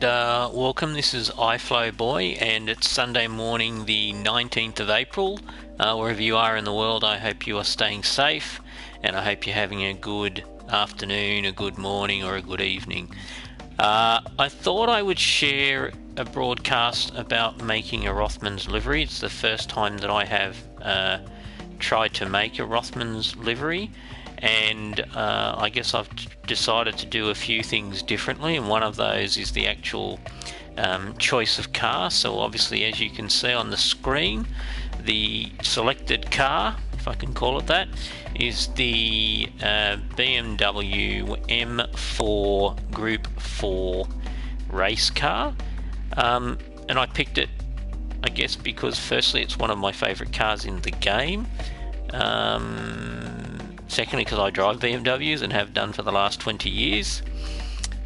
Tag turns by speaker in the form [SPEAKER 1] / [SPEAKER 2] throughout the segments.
[SPEAKER 1] and welcome. This is Iflowboy, and it's Sunday morning, the 19th of April. Wherever you are in the world, I hope you are staying safe, and I hope you're having a good afternoon, a good morning, or a good evening. I thought I would share a broadcast about making a Rothmans livery. It's the first time that I have tried to make a Rothmans livery, and I guess I've decided to do a few things differently, and one of those is the actual choice of car. So obviously, as you can see on the screen, the selected car, if I can call it that, is the BMW M4 Group 4 race car, and I picked it, I guess, because firstly it's one of my favourite cars in the game, secondly because I drive BMWs and have done for the last 20 years,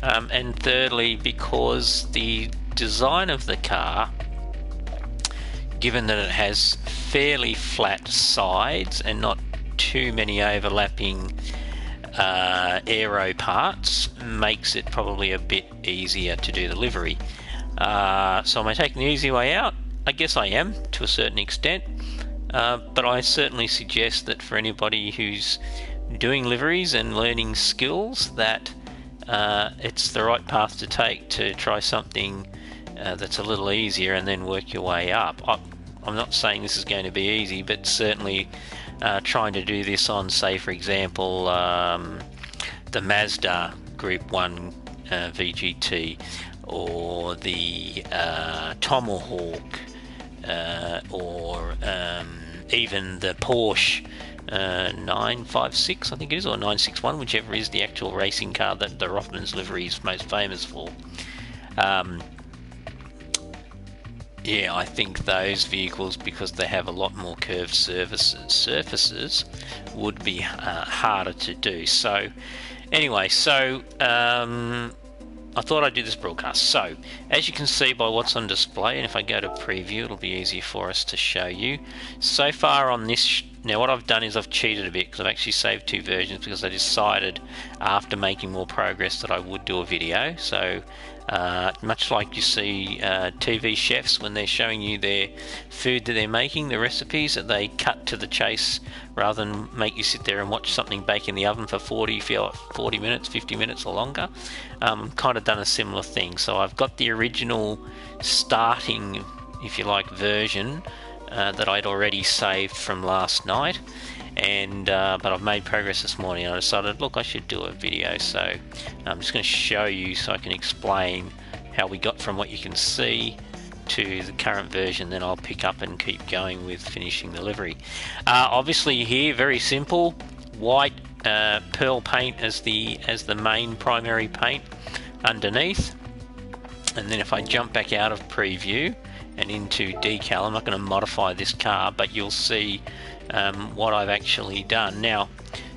[SPEAKER 1] and thirdly because the design of the car, given that it has fairly flat sides and not too many overlapping aero parts, makes it probably a bit easier to do the livery. So am I taking the easy way out? I guess I am, to a certain extent, but I certainly suggest that for anybody who's doing liveries and learning skills, that it's the right path to take to try something that's a little easier and then work your way up. I'm not saying this is going to be easy, but certainly trying to do this on, say, for example, the Mazda Group 1 VGT, or the Tomahawk, or even the Porsche 956, I think it is, or 961, whichever is the actual racing car that the Rothmans livery is most famous for. Yeah, I think those vehicles, because they have a lot more curved surfaces, would be harder to do. So anyway, I thought I'd do this broadcast. So as you can see by what's on display, and if I go to preview, it'll be easier for us to show you. So far on this, now what I've done is I've cheated a bit, because I've actually saved two versions, because I decided after making more progress that I would do a video. So much like you see TV chefs when they're showing you their food that they're making, the recipes, that they cut to the chase rather than make you sit there and watch something bake in the oven for 40 minutes, 50 minutes or longer. Kind of done a similar thing. So I've got the original starting, if you like, version that I'd already saved from last night, and but I've made progress this morning, and I decided, look, I should do a video. So I'm just going to show you so I can explain how we got from what you can see to the current version. Then I'll pick up and keep going with finishing the livery. Obviously here, very simple, white pearl paint as the main primary paint underneath, and then if I jump back out of preview and into decal, I'm not going to modify this car, but you'll see what I've actually done. Now,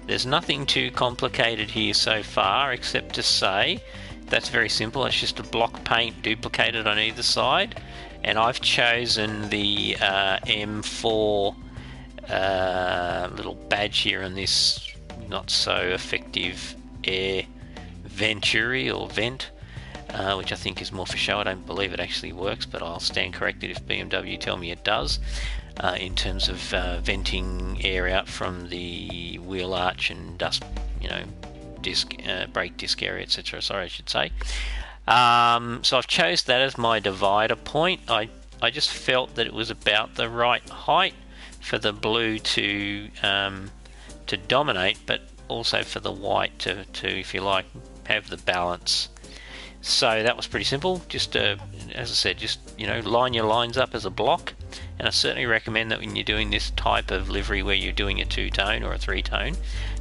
[SPEAKER 1] there's nothing too complicated here so far, except to say that's very simple. It's just a block paint duplicated on either side, and I've chosen the M4 little badge here on this not so effective air venturi or vent, which I think is more for show. I don't believe it actually works, but I'll stand corrected if BMW tell me it does, in terms of venting air out from the wheel arch and dust, brake disc area, etc. Sorry, I should say. So I've chose that as my divider point. I just felt that it was about the right height for the blue to dominate, but also for the white to if you like, have the balance. So that was pretty simple. Just as I said, just line your lines up as a block, and I certainly recommend that when you're doing this type of livery where you're doing a two-tone or a three-tone,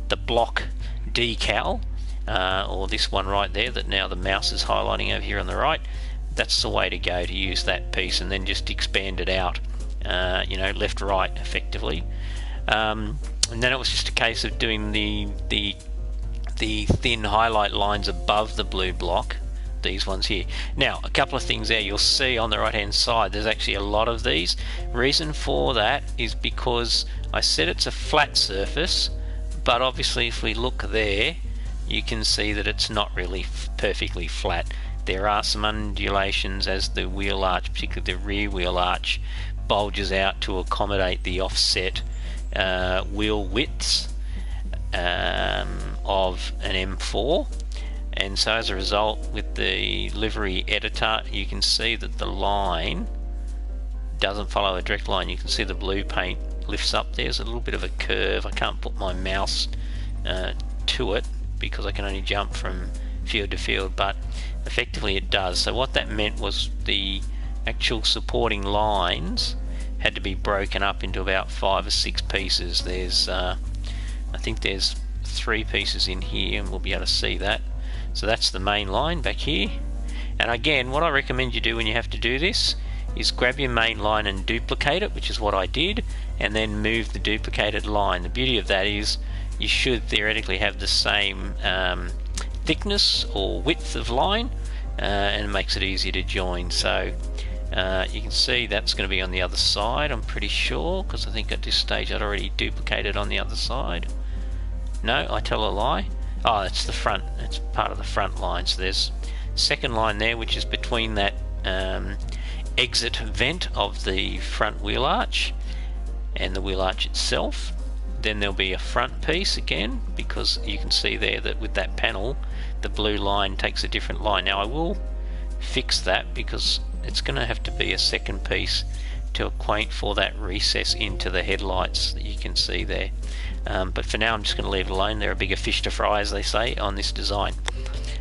[SPEAKER 1] the block decal, or this one right there that now the mouse is highlighting over here on the right, that's the way to go, to use that piece and then just expand it out, left right effectively, and then it was just a case of doing the thin highlight lines above the blue block, these ones here. Now, a couple of things there. You'll see on the right hand side there's actually a lot of these. Reason for that is because I said it's a flat surface, but obviously if we look there, you can see that it's not really perfectly flat. there are some undulations as the wheel arch, particularly the rear wheel arch, bulges out to accommodate the offset wheel widths of an M4. And so as a result, with the livery editor, you can see that the line doesn't follow a direct line. You can see the blue paint lifts up. There's a little bit of a curve. I can't put my mouse to it because I can only jump from field to field, but effectively it does. So what that meant was the actual supporting lines had to be broken up into about 5 or 6 pieces. There's I think there's 3 pieces in here, and we'll be able to see that. So that's the main line back here. And again, what I recommend you do when you have to do this is grab your main line and duplicate it, which is what I did, and then move the duplicated line. The beauty of that is you should theoretically have the same thickness or width of line, and it makes it easier to join. So you can see that's going to be on the other side, I'm pretty sure, because I think at this stage I'd already duplicated on the other side. No, I tell a lie. Oh, it's the front, it's part of the front line. So there's second line there, which is between that exit vent of the front wheel arch and the wheel arch itself. Then there'll be a front piece again, because you can see there that with that panel the blue line takes a different line. Now I will fix that because it's going to have to be a second piece to acquaint for that recess into the headlights that you can see there. But for now I'm just going to leave it alone. There are bigger fish to fry, as they say, on this design.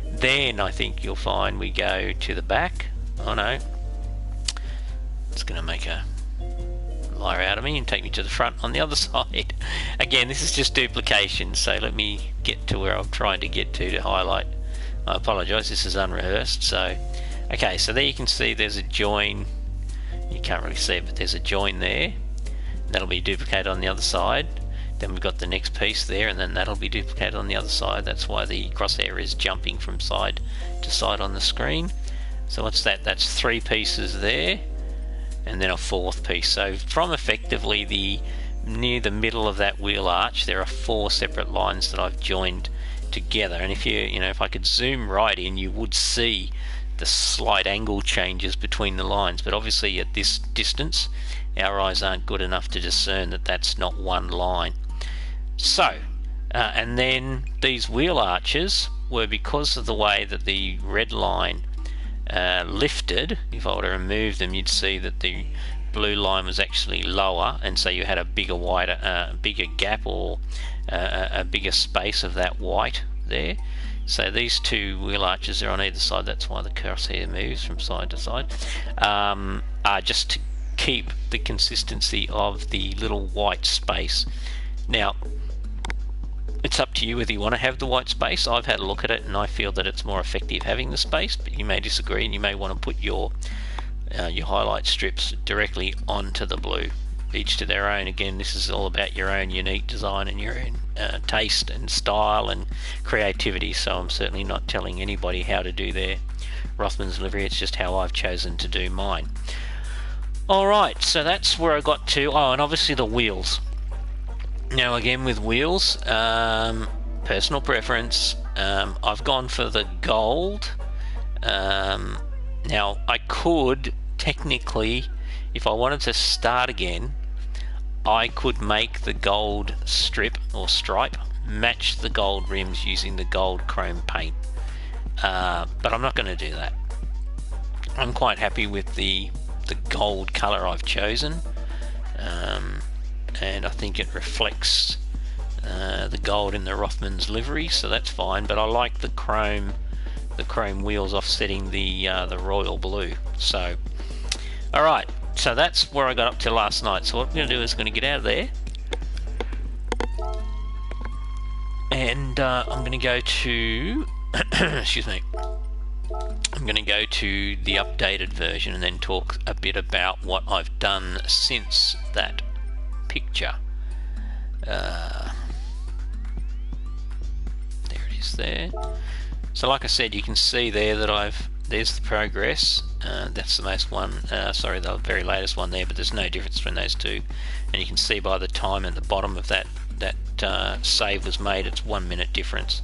[SPEAKER 1] Then I think you'll find we go to the back. Oh no, it's going to make a liar out of me and take me to the front on the other side. Again, this is just duplication, so let me get to where I'm trying to get to highlight. I apologise, this is unrehearsed. So okay, so there you can see there's a join. You can't really see it, but there's a join there. That'll be duplicated on the other side. Then we've got the next piece there, and then that'll be duplicated on the other side. That's why the crosshair is jumping from side to side on the screen. So what's that? That's 3 pieces there, and then a 4th piece. So from effectively the near the middle of that wheel arch, there are 4 separate lines that I've joined together. And if if I could zoom right in, you would see the slight angle changes between the lines. But obviously at this distance, our eyes aren't good enough to discern that that's not one line. So, and then these wheel arches were, because of the way that the red line lifted, if I were to remove them, you'd see that the blue line was actually lower, and so you had a bigger, bigger gap, or a bigger space of that white there. So these 2 wheel arches are on either side. That's why the crosshair moves from side to side, are just to keep the consistency of the little white space. Now it's up to you whether you want to have the white space. I've had a look at it and I feel that it's more effective having the space, but you may disagree and you may want to put your highlight strips directly onto the blue. Each to their own. Again, this is all about your own unique design and your own taste and style and creativity, so I'm certainly not telling anybody how to do their Rothmans livery. It's just how I've chosen to do mine. Alright, so that's where I got to. Oh, and obviously the wheels. Now again, with wheels, personal preference, I've gone for the gold. Now I could technically, if I wanted to start again, I could make the gold strip or stripe match the gold rims using the gold chrome paint, but I'm not going to do that. I'm quite happy with the gold colour I've chosen, and I think it reflects the gold in the Rothmans livery, so that's fine. But I like the chrome wheels offsetting the royal blue. So alright, so that's where I got up to last night. So what I'm going to do is going to get out of there, and I'm going to go to excuse me, I'm going to go to the updated version and then talk a bit about what I've done since that picture. There it is there. So like I said, you can see there that there's the progress. That's the most one, sorry, the very latest one there, but there's no difference between those two. And you can see by the time at the bottom of that save was made, it's 1 minute difference.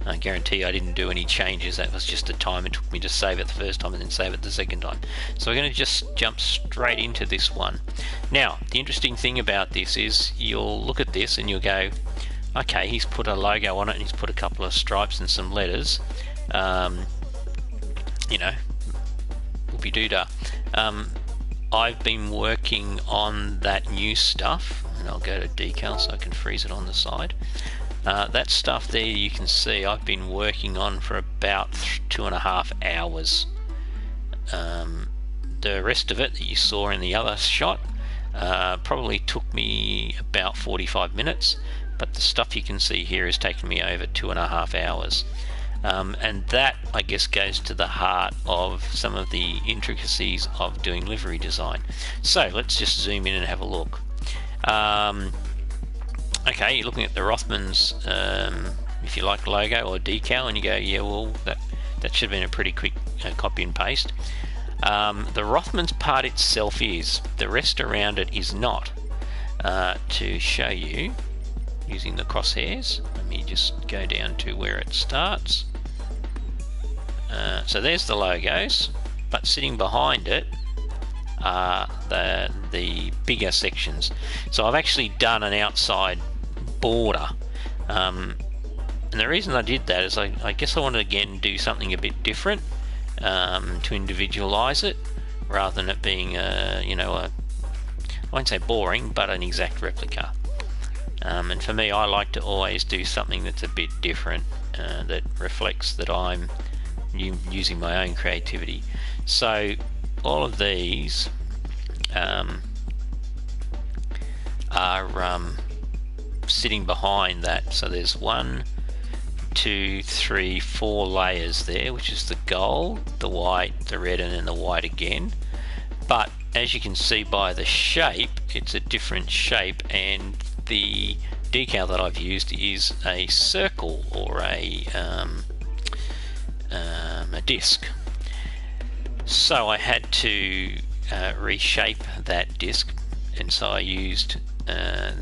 [SPEAKER 1] I guarantee I didn't do any changes. That was just the time it took me to save it the first time and then save it the second time. So we're going to just jump straight into this one. Now, the interesting thing about this is you'll look at this and you'll go, okay, he's put a logo on it and he's put a couple of stripes and some letters. You know, whoopie-doo-dah. I've been working on that new stuff, and I'll go to Decal so I can freeze it on the side. That stuff there you can see I've been working on for about 2.5 hours. The rest of it that you saw in the other shot probably took me about 45 minutes, but the stuff you can see here has taken me over 2.5 hours. And that, I guess, goes to the heart of some of the intricacies of doing livery design. So let's just zoom in and have a look. Okay, you're looking at the Rothmans, if you like, logo or decal, and you go, yeah, well, that should have been a pretty quick copy and paste. The Rothmans part itself is, the rest around it is not. To show you, using the crosshairs, let me just go down to where it starts. So there's the logos, but sitting behind it are the bigger sections. So I've actually done an outside border, and the reason I did that is I guess I wanted to again do something a bit different, to individualize it rather than it being you know, I won't say boring, but an exact replica. And for me, I like to always do something that's a bit different, that reflects that I'm using my own creativity. So all of these are sitting behind that. So there's 1, 2, 3, 4 layers there, which is the gold, the white, the red, and then the white again. But as you can see by the shape, it's a different shape, and the decal that I've used is a circle or a disc. So I had to reshape that disc, and so I used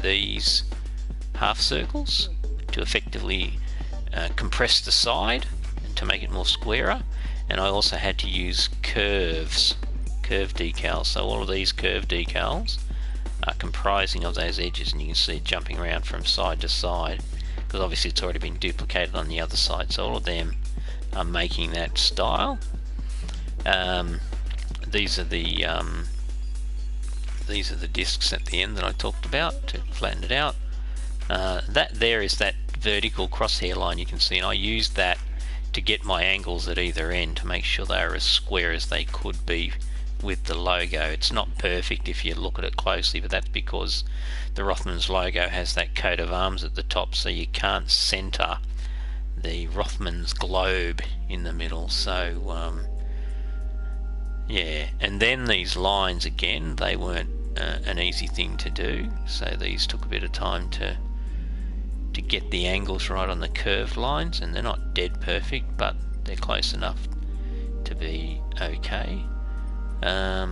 [SPEAKER 1] these half circles to effectively compress the side and to make it more squarer, and I also had to use curved decals. So all of these curved decals are comprising of those edges, and you can see it jumping around from side to side because obviously it's already been duplicated on the other side. So all of them are making that style. These are the discs at the end that I talked about to flatten it out. That there is that vertical crosshair line you can see, and I used that to get my angles at either end to make sure they are as square as they could be with the logo. It's not perfect if you look at it closely, but that's because the Rothmans logo has that coat of arms at the top, so you can't center the Rothmans globe in the middle. So yeah, and then these lines again, they weren't an easy thing to do, so these took a bit of time to get the angles right on the curved lines, and they're not dead perfect, but they're close enough to be okay. Yeah,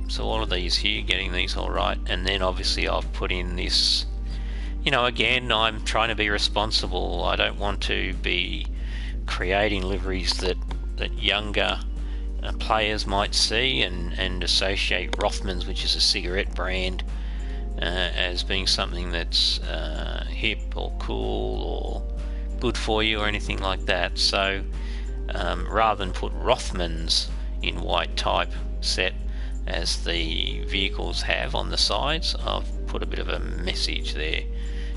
[SPEAKER 1] so all of these here, getting these all right, and then obviously I've put in this, you know, again, I'm trying to be responsible. I don't want to be creating liveries that younger players might see and associate Rothmans, which is a cigarette brand, as being something that's hip or cool or good for you or anything like that. So rather than put Rothmans in white type set as the vehicles have on the sides, I've put a bit of a message there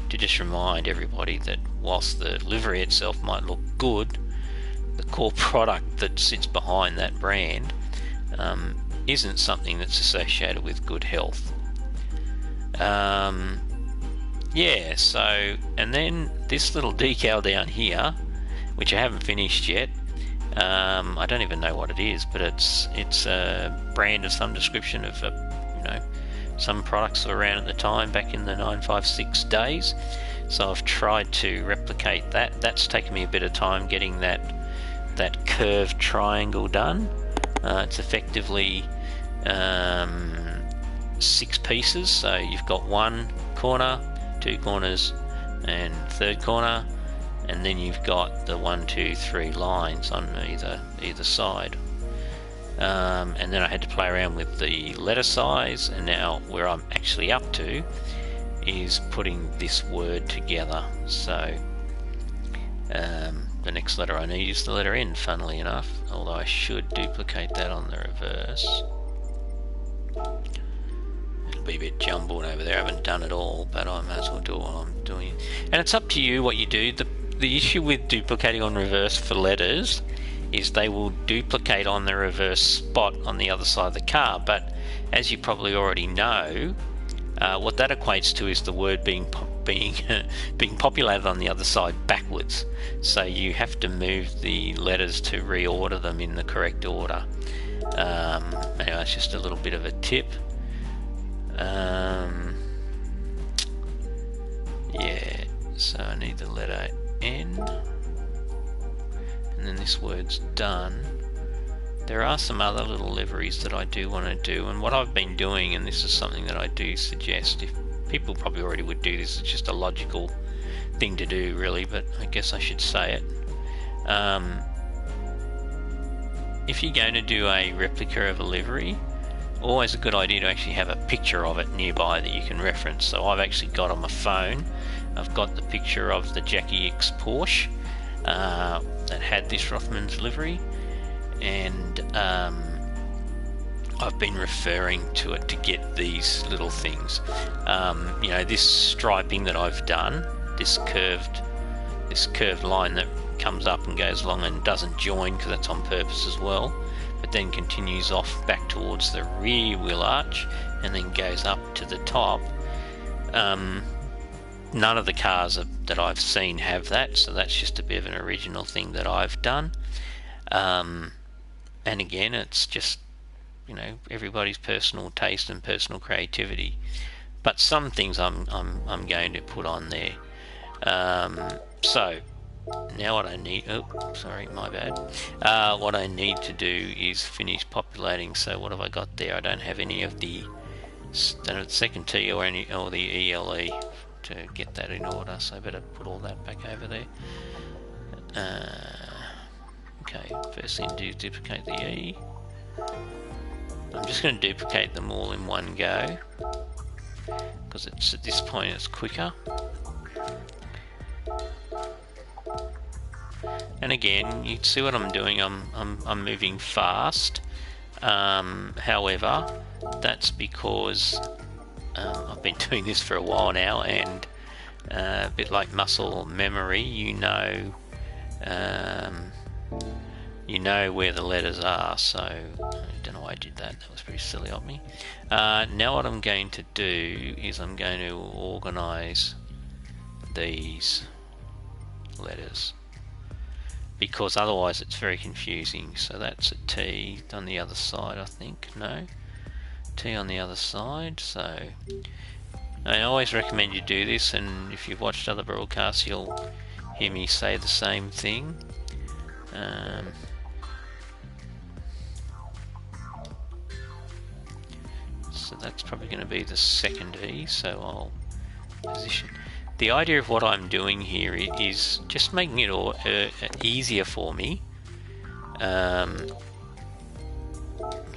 [SPEAKER 1] to just remind everybody that whilst the livery itself might look good, the core product that sits behind that brand isn't something that's associated with good health. Yeah, so, and then this little decal down here, which I haven't finished yet, I don't even know what it is, but it's a brand of some description of you know, some products that were around at the time back in the 956 days. So I've tried to replicate that. That's taken me a bit of time getting that curved triangle done. It's effectively 6 pieces, so you've got one corner, 2 corners and third corner, and then you've got the 1, 2, 3 lines on either side. And then I had to play around with the letter size, and now where I'm actually up to is putting this word together. So the next letter I need is the letter N, funnily enough, although I should duplicate that on the reverse. It'll be a bit jumbled over there, I haven't done it all, but I might as well do it while I'm doing it. And it's up to you what you do. The issue with duplicating on reverse for letters is they will duplicate on the reverse spot on the other side of the car, but as you probably already know, what that equates to is the word being populated on the other side backwards. So you have to move the letters to reorder them in the correct order. Anyway, it's just a little bit of a tip. Yeah, so I need the letter N, and then this word's done. There are some other little liveries that I do want to do, and what I've been doing, and this is something that I do suggest, if people probably already would do this, it's just a logical thing to do really, but I guess I should say it. If you're going to do a replica of a livery, always a good idea to actually have a picture of it nearby that you can reference. So I've actually got on my phone, I've got the picture of the Jackie X Porsche that had this Rothmans livery, and I've been referring to it to get these little things. You know, this striping that I've done, this curved line that comes up and goes along and doesn't join, because that's on purpose as well, but then continues off back towards the rear wheel arch and then goes up to the top. None of the cars that I've seen have that, so that's just a bit of an original thing that I've done. And again, it's just, you know, everybody's personal taste and personal creativity. But some things I'm going to put on there. So now what I need, sorry, my bad. What I need to do is finish populating. So what have I got there? I don't have any of the second T or the ELE to get that in order, so I better put all that back over there. Okay, first thing to do is duplicate the E. I'm just going to duplicate them all in one go, because it's at this point it's quicker. And again, you can see what I'm doing. I'm moving fast. However, that's because I've been doing this for a while now, and a bit like muscle memory, you know where the letters are. So I don't know why I did that. That was pretty silly of me. Now what I'm going to do is I'm going to organize these letters, because otherwise it's very confusing. So that's a T on the other side, I think. No, T on the other side. So I always recommend you do this, and if you've watched other broadcasts you'll hear me say the same thing. So that's probably going to be the second E, so I'll position. The idea of what I'm doing here is just making it easier for me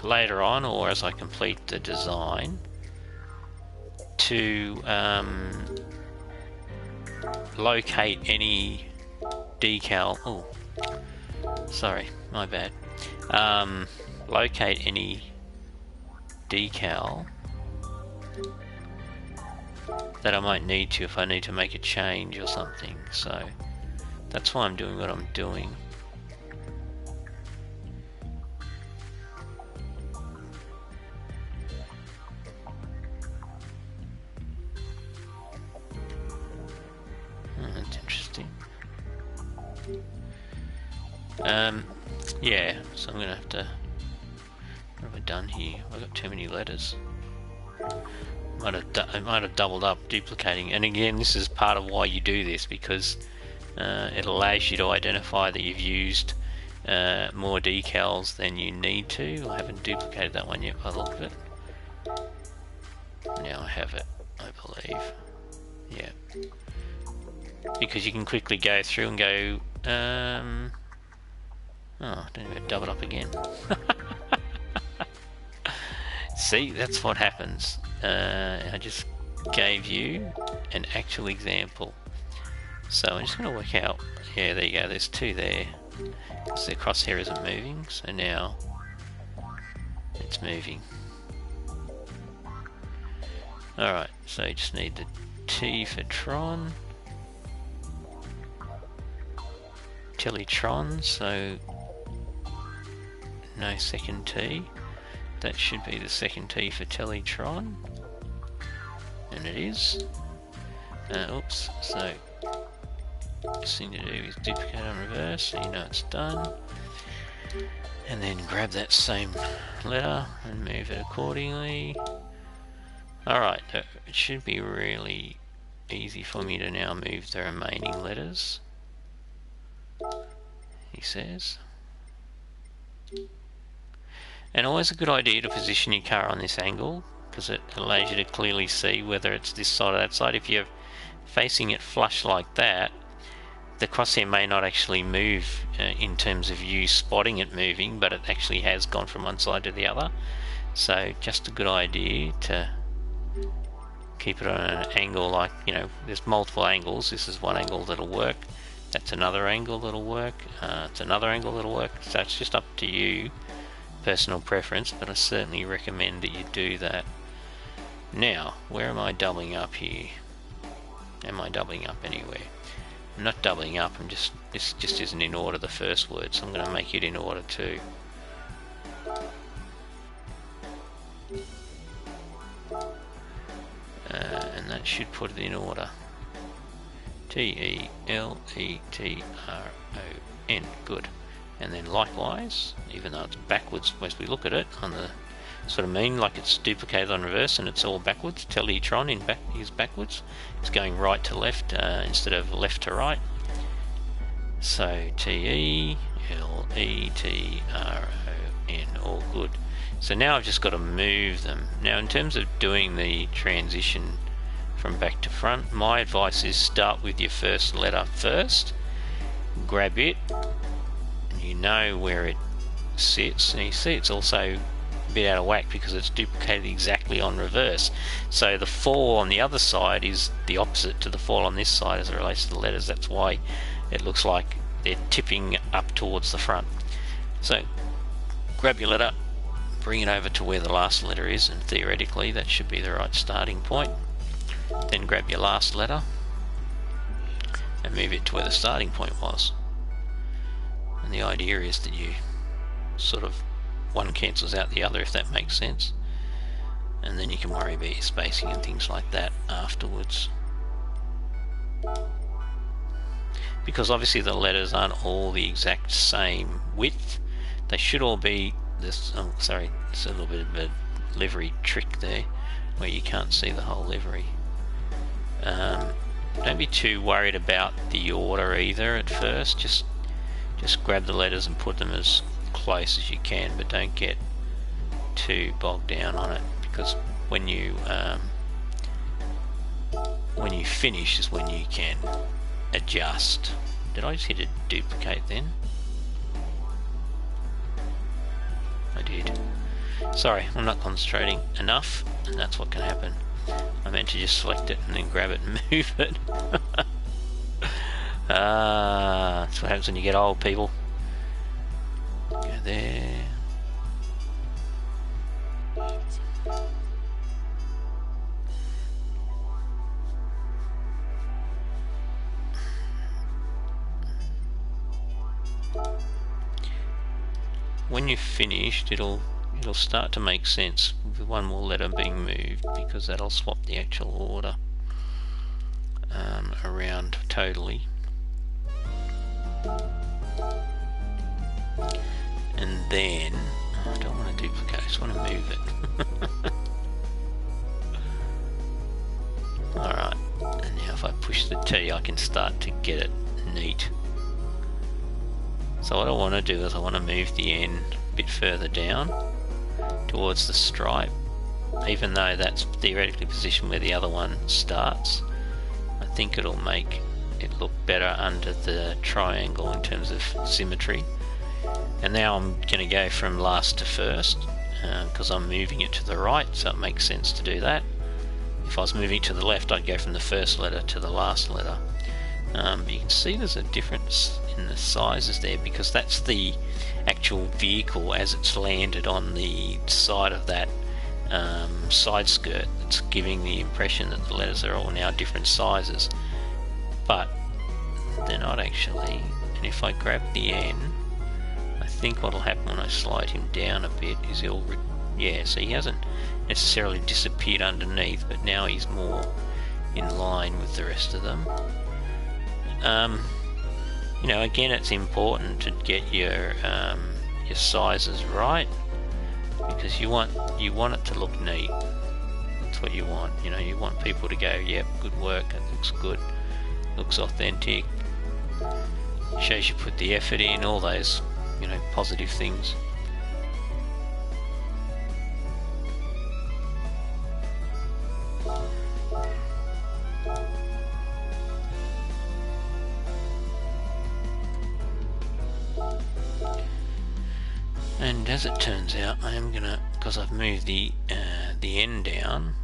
[SPEAKER 1] later on, or as I complete the design, to locate any decal. Oh, sorry, my bad. Locate any decal that I might need to if I need to make a change or something. So that's why I'm doing what I'm doing. That's interesting. Yeah, so I'm gonna have to, what have I done here? I've got too many letters. I might have doubled up duplicating, and again, this is part of why you do this, because it allows you to identify that you've used more decals than you need to. I haven't duplicated that one yet by the look of it. Now I have it, I believe. Yeah. Because you can quickly go through and go, oh, don't even double it up again. See, that's what happens. I just gave you an actual example. So I'm just going to work out, yeah, there you go, there's two there. Because the crosshair isn't moving, so now it's moving. Alright, so you just need the T for Tron. Teletron, so no second T. That should be the second T for Teletron. And it is. Oops, so this thing to do is duplicate on reverse, so you know it's done. And then grab that same letter and move it accordingly. Alright, it should be really easy for me to now move the remaining letters, he says. And always a good idea to position your car on this angle, because it allows you to clearly see whether it's this side or that side. If you're facing it flush like that, the crosshair may not actually move in terms of you spotting it moving, but it actually has gone from one side to the other. So just a good idea to keep it on an angle, like, you know, there's multiple angles. This is one angle that'll work, that's another angle that'll work, it's another angle that'll work. So it's just up to you, personal preference, but I certainly recommend that you do that. Now, where am I doubling up here? Am I doubling up anywhere? I'm not doubling up, this just isn't in order, the first word, so I'm going to make it in order too. And that should put it in order. T-E-L-E-T-R-O-N, good. And then likewise, even though it's backwards as we look at it, on the sort of mean like it's duplicated on reverse and it's all backwards. Teletron is backwards. It's going right to left instead of left to right. So T-E-L-E-T-R-O-N, all good. So now I've just got to move them. Now in terms of doing the transition from back to front, my advice is start with your first letter first, grab it, and you know where it sits, and you see it's also a bit out of whack because it's duplicated exactly on reverse. So the fall on the other side is the opposite to the fall on this side as it relates to the letters. That's why it looks like they're tipping up towards the front. So grab your letter, bring it over to where the last letter is, and theoretically that should be the right starting point. Then grab your last letter and move it to where the starting point was. And the idea is that you sort of, one cancels out the other, if that makes sense, and then you can worry about your spacing and things like that afterwards. Because obviously the letters aren't all the exact same width, they should all be this. Oh, sorry, it's a little bit of a livery trick there where you can't see the whole livery. Don't be too worried about the order either at first. Just grab the letters and put them as close as you can, but don't get too bogged down on it, because when you finish is when you can adjust. Did I just hit a duplicate then? I did. Sorry, I'm not concentrating enough, and that's what can happen. I meant to just select it and then grab it and move it. That's what happens when you get old, people. Go there. When you've finished, it'll start to make sense with one more letter being moved, because that'll swap the actual order around totally. And then I don't want to duplicate, I just want to move it. Alright, and now if I push the T I can start to get it neat. So what I want to do is I want to move the N a bit further down towards the stripe, even though that's theoretically positioned where the other one starts. think it'll make it look better under the triangle in terms of symmetry. And now I'm going to go from last to first because I'm moving it to the right, so it makes sense to do that. If I was moving it to the left, I'd go from the first letter to the last letter. But you can see there's a difference in the sizes there because that's the actual vehicle as it's landed on the side of that side skirt. It's giving the impression that the letters are all now different sizes, but they're not actually. And if I grab the N, I think what'll happen when I slide him down a bit is he'll so he hasn't necessarily disappeared underneath, but now he's more in line with the rest of them. You know, again, it's important to get your sizes right because you want it to look neat. That's what you want. You know, you want people to go, yep, good work, it looks good, looks authentic, shows you put the effort in, all those, you know, positive things. And as it turns out, I am gonna, because I've moved the N down,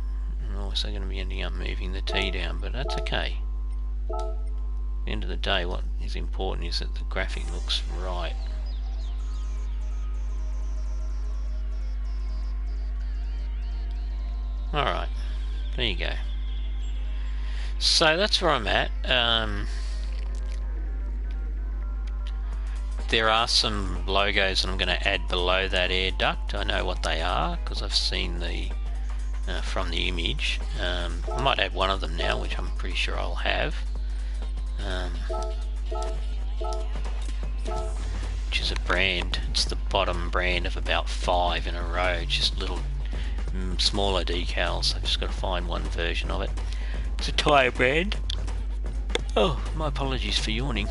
[SPEAKER 1] I'm also going to be ending up moving the T down, but that's okay. At the end of the day, what is important is that the graphic looks right. Alright, there you go. So that's where I'm at. There are some logos that I'm going to add below that air duct. I know what they are because I've seen the from the image. I might add one of them now, which I'm pretty sure I'll have. Which is a brand. It's the bottom brand of about 5 in a row, just little smaller decals. I've just got to find one version of it. It's a tyre brand. Oh, my apologies for yawning.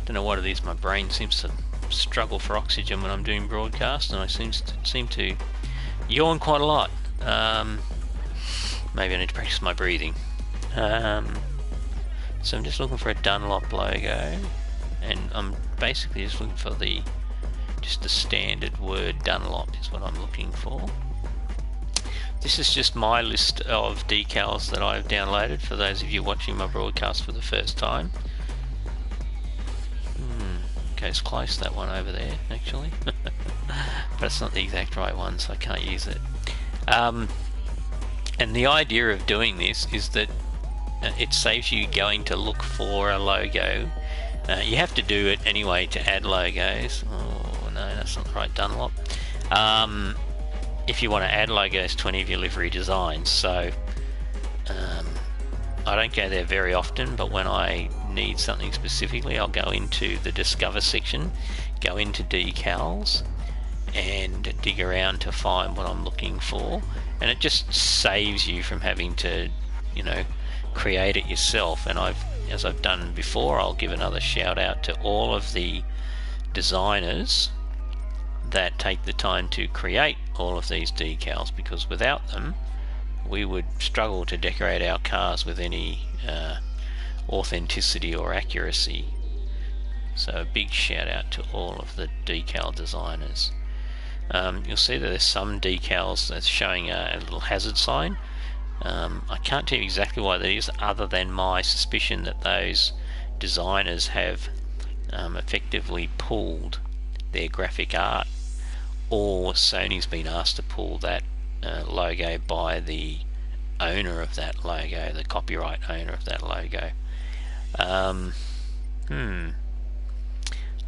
[SPEAKER 1] Don't know what it is, my brain seems to struggle for oxygen when I'm doing broadcast, and I seem to yawn quite a lot. Maybe I need to practice my breathing. So I'm just looking for a Dunlop logo, and I'm basically just looking for the standard word Dunlop is what I'm looking for. This is just my list of decals that I've downloaded for those of you watching my broadcast for the first time. Goes close, that one over there actually. But it's not the exact right one, so I can't use it. And the idea of doing this is that it saves you going to look for a logo. You have to do it anyway to add logos. Oh no, that's not the right Dunlop. If you want to add logos to any of your livery designs. So I don't go there very often, but when I need something specifically, I'll go into the Discover section, go into Decals, and dig around to find what I'm looking for. And it just saves you from having to, you know, create it yourself. And as I've done before, I'll give another shout out to all of the designers that take the time to create all of these decals, because without them we would struggle to decorate our cars with any authenticity or accuracy. So a big shout out to all of the decal designers. You'll see that there's some decals that's showing a little hazard sign. I can't tell you exactly why that is, other than my suspicion that those designers have effectively pulled their graphic art, or Sony's been asked to pull that logo by the owner of that logo, the copyright owner of that logo. I've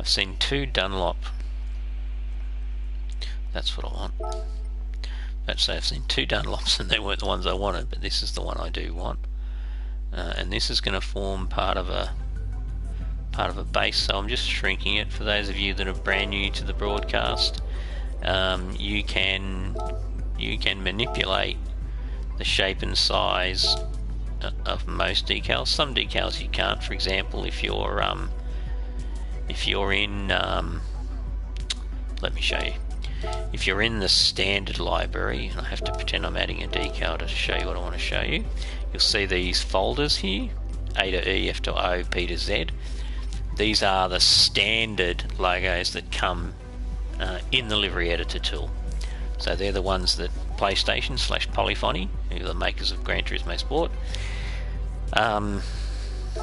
[SPEAKER 1] seen 2 Dunlop. That's what I want. Let's say I've seen 2 Dunlops and they weren't the ones I wanted, but this is the one I do want. And this is going to form part of a base, so I'm just shrinking it. For those of you that are brand new to the broadcast, you can manipulate the shape and size of most decals. Some decals you can't. For example, if you're in let me show you. if you're in the standard library, and I have to pretend I'm adding a decal to show you what I want to show you, you'll see these folders here, A to E, F to O, P to Z. These are the standard logos that come in the livery editor tool. So they're the ones that PlayStation / Polyphony, who are the makers of Gran Turismo Sport,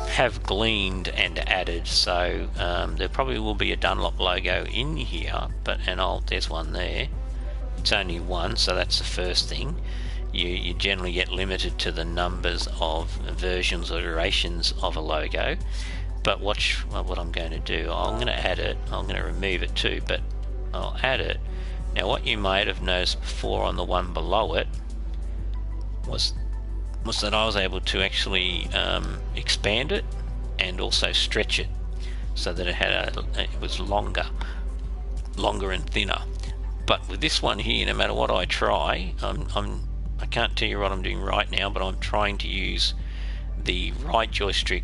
[SPEAKER 1] have gleaned and added. So there probably will be a Dunlop logo in here, but there's one there. It's only one, so that's the first thing. You generally get limited to the numbers of versions or iterations of a logo. But watch what I'm going to do. I'm going to add it. I'm going to remove it too, but I'll add it. Now, what you might have noticed before on the one below it was that I was able to actually expand it and also stretch it so that it was longer and thinner. But with this one here, no matter what I try, I can't tell you what I'm doing right now, but I'm trying to use the right joystick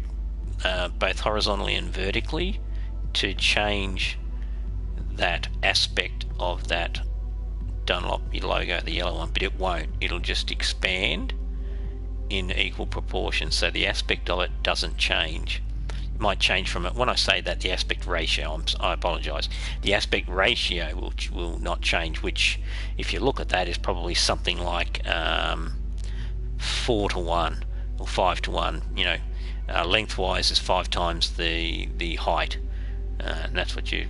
[SPEAKER 1] both horizontally and vertically to change that aspect of that Dunlop logo, the yellow one, but it won't. It'll just expand in equal proportions, so the aspect of it doesn't change. It might change from it. When I say that, the aspect ratio, I apologise. The aspect ratio will not change, which, if you look at that, is probably something like 4 to 1 or 5 to 1. You know, lengthwise is 5 times the height, and that's where you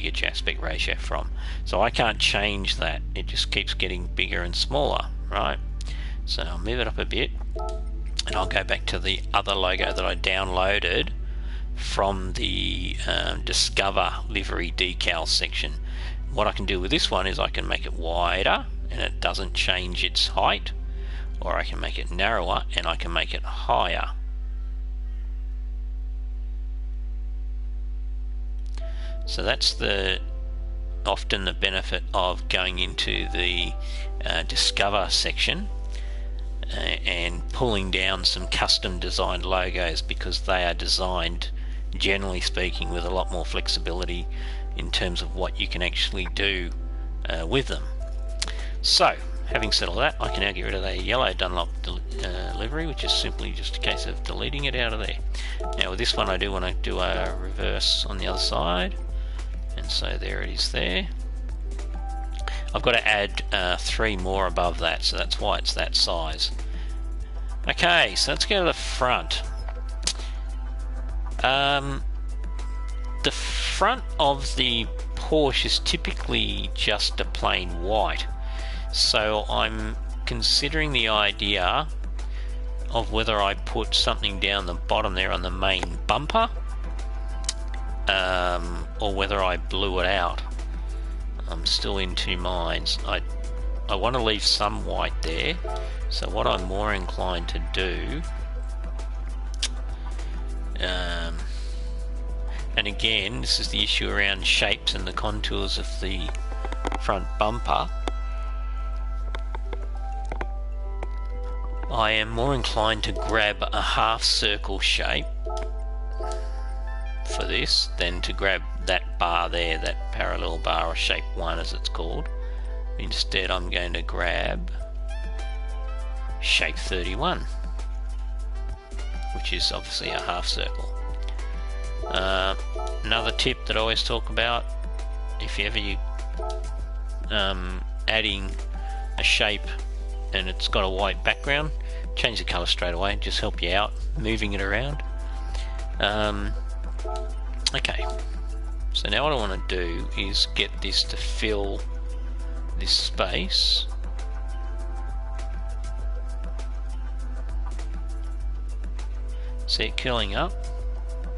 [SPEAKER 1] get your aspect ratio from. So I can't change that. It just keeps getting bigger and smaller, right? So I'll move it up a bit, and I'll go back to the other logo that I downloaded from the Discover Livery Decal section. What I can do with this one is I can make it wider and it doesn't change its height, or I can make it narrower and I can make it higher. So that's often the benefit of going into the Discover section and pulling down some custom designed logos, because they are designed, generally speaking, with a lot more flexibility in terms of what you can actually do with them. So, having said all that, I can now get rid of the yellow Dunlop livery, which is simply just a case of deleting it out of there. Now with this one, I do want to do a reverse on the other side, and so there it is there. I've got to add 3 more above that, so that's why it's that size. Okay, so let's go to the front. The front of the Porsche is typically just a plain white, so I'm considering the idea of whether I put something down the bottom there on the main bumper, or whether I blew it out. I'm still in 2 minds. I want to leave some white there, so what I'm more inclined to do, and again, this is the issue around shapes and the contours of the front bumper, I am more inclined to grab a half circle shape for this than to grab that bar there, that parallel bar, or shape 1 as it's called. Instead, I'm going to grab shape 31, which is obviously a half circle. Another tip that I always talk about, if ever you adding a shape and it's got a white background, change the colour straight away, just help you out moving it around. Okay, so now what I want to do is get this to fill this space. See it curling up?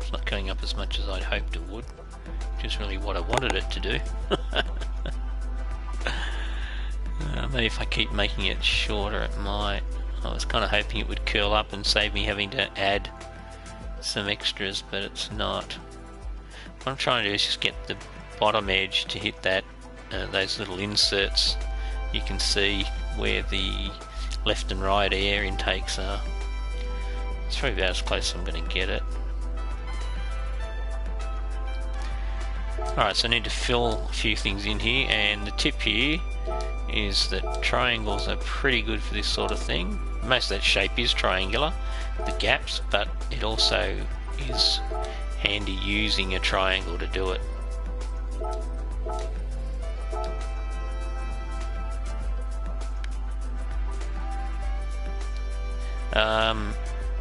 [SPEAKER 1] It's not curling up as much as I'd hoped it would, which is really what I wanted it to do. Maybe if I keep making it shorter it might. I was kind of hoping it would curl up and save me having to add some extras, but it's not. What I'm trying to do is just get the bottom edge to hit that, those little inserts. You can see where the left and right air intakes are. It's probably about as close as I'm going to get it. Alright, so I need to fill a few things in here, and the tip here is that triangles are pretty good for this sort of thing. Most of that shape is triangular, the gaps, but it also is handy using a triangle to do it.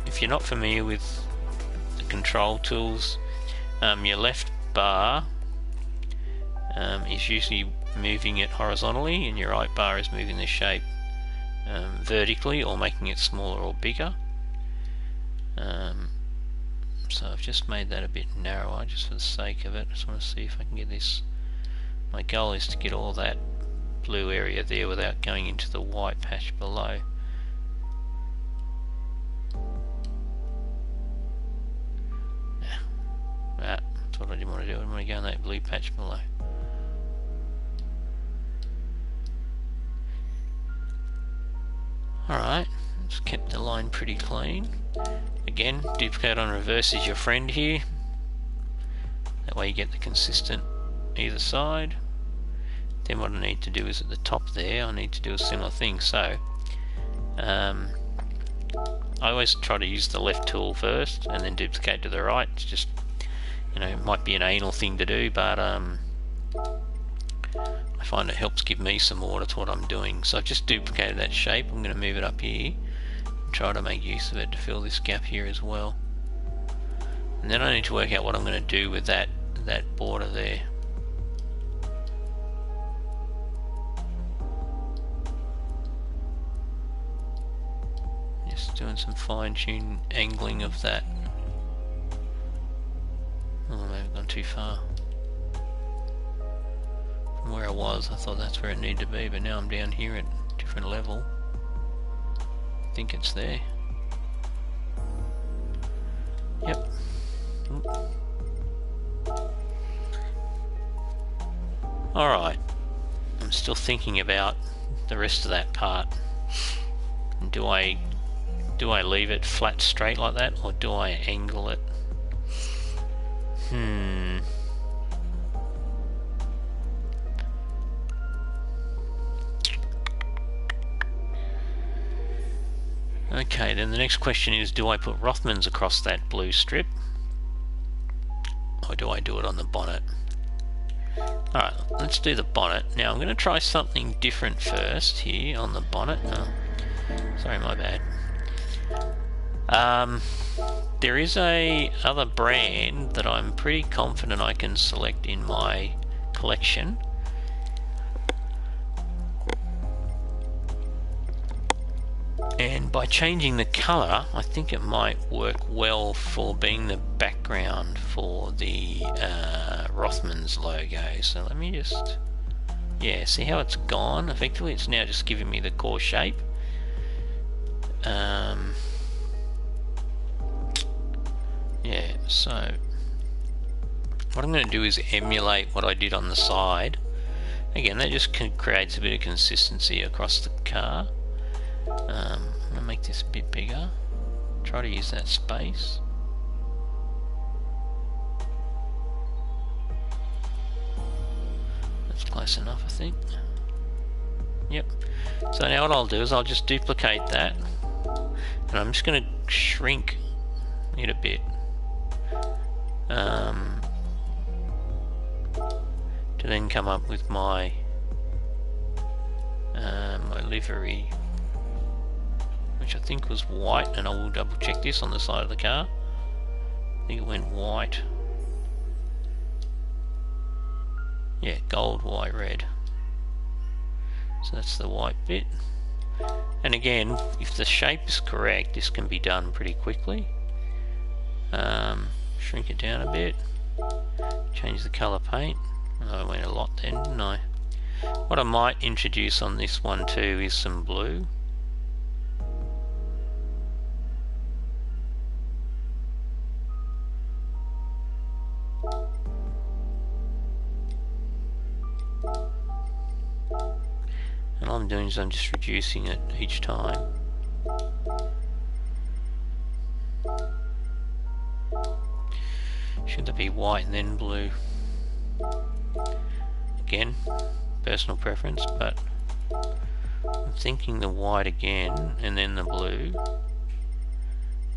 [SPEAKER 1] If you're not familiar with the control tools, your left bar is usually moving it horizontally, and your right bar is moving the shape vertically, or making it smaller or bigger. So I've just made that a bit narrower just for the sake of it. I just want to see if I can get this. My goal is to get all that blue area there without going into the white patch below. That's what I didn't want to do. I didn't want to go in that blue patch below. Alright, just kept the line pretty clean. Again, duplicate on reverse is your friend here. That way you get the consistent either side. Then what I need to do is at the top there, I need to do a similar thing. So, I always try to use the left tool first and then duplicate to the right. It's just, you know, it might be an anal thing to do, but I find it helps give me some order to what I'm doing. So I've just duplicated that shape. I'm going to move it up here and try to make use of it to fill this gap here as well. And then I need to work out what I'm going to do with that border there. Just doing some fine-tune angling of that. Oh, maybe I've gone too far. From where I was, I thought that's where it needed to be, but now I'm down here at a different level. I think it's there. Yep. Alright. I'm still thinking about the rest of that part. Do I leave it flat straight like that, or do I angle it? Okay, then the next question is, do I put Rothmans across that blue strip, or do I do it on the bonnet? Alright, let's do the bonnet. Now I'm going to try something different first here on the bonnet. Oh, sorry, my bad. There is a other brand that I'm pretty confident I can select in my collection. And by changing the colour, I think it might work well for being the background for the Rothmans logo. So let me just, yeah, see how it's gone? Effectively, it's now just giving me the core shape. Yeah, so what I'm going to do is emulate what I did on the side. Again, that just creates a bit of consistency across the car. I'm going to make this a bit bigger. Try to use that space. That's close enough, I think. Yep. So now what I'll do is I'll just duplicate that, and I'm just going to shrink it a bit. To then come up with my my livery, which I think was white, and I will double check this on the side of the car. I think it went white. Yeah, gold, white, red. So that's the white bit. And again, if the shape is correct, this can be done pretty quickly. Shrink it down a bit. Change the colour paint. Oh, I went a lot then, didn't I? What I might introduce on this one too is some blue. And all I'm doing is I'm just reducing it each time. Should there be white and then blue? Again, personal preference, but I'm thinking the white again and then the blue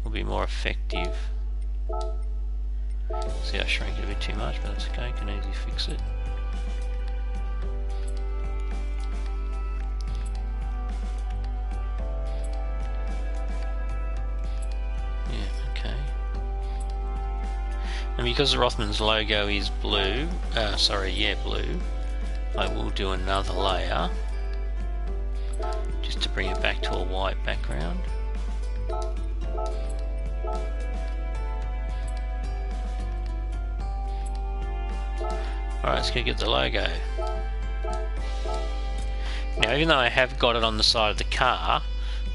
[SPEAKER 1] will be more effective. See, I shrank it a bit too much, but that's okay, I can easily fix it. Yeah, okay. And because the Rothmans logo is blue, blue, I will do another layer just to bring it back to a white background. Alright, let's go get the logo. Now, even though I have got it on the side of the car,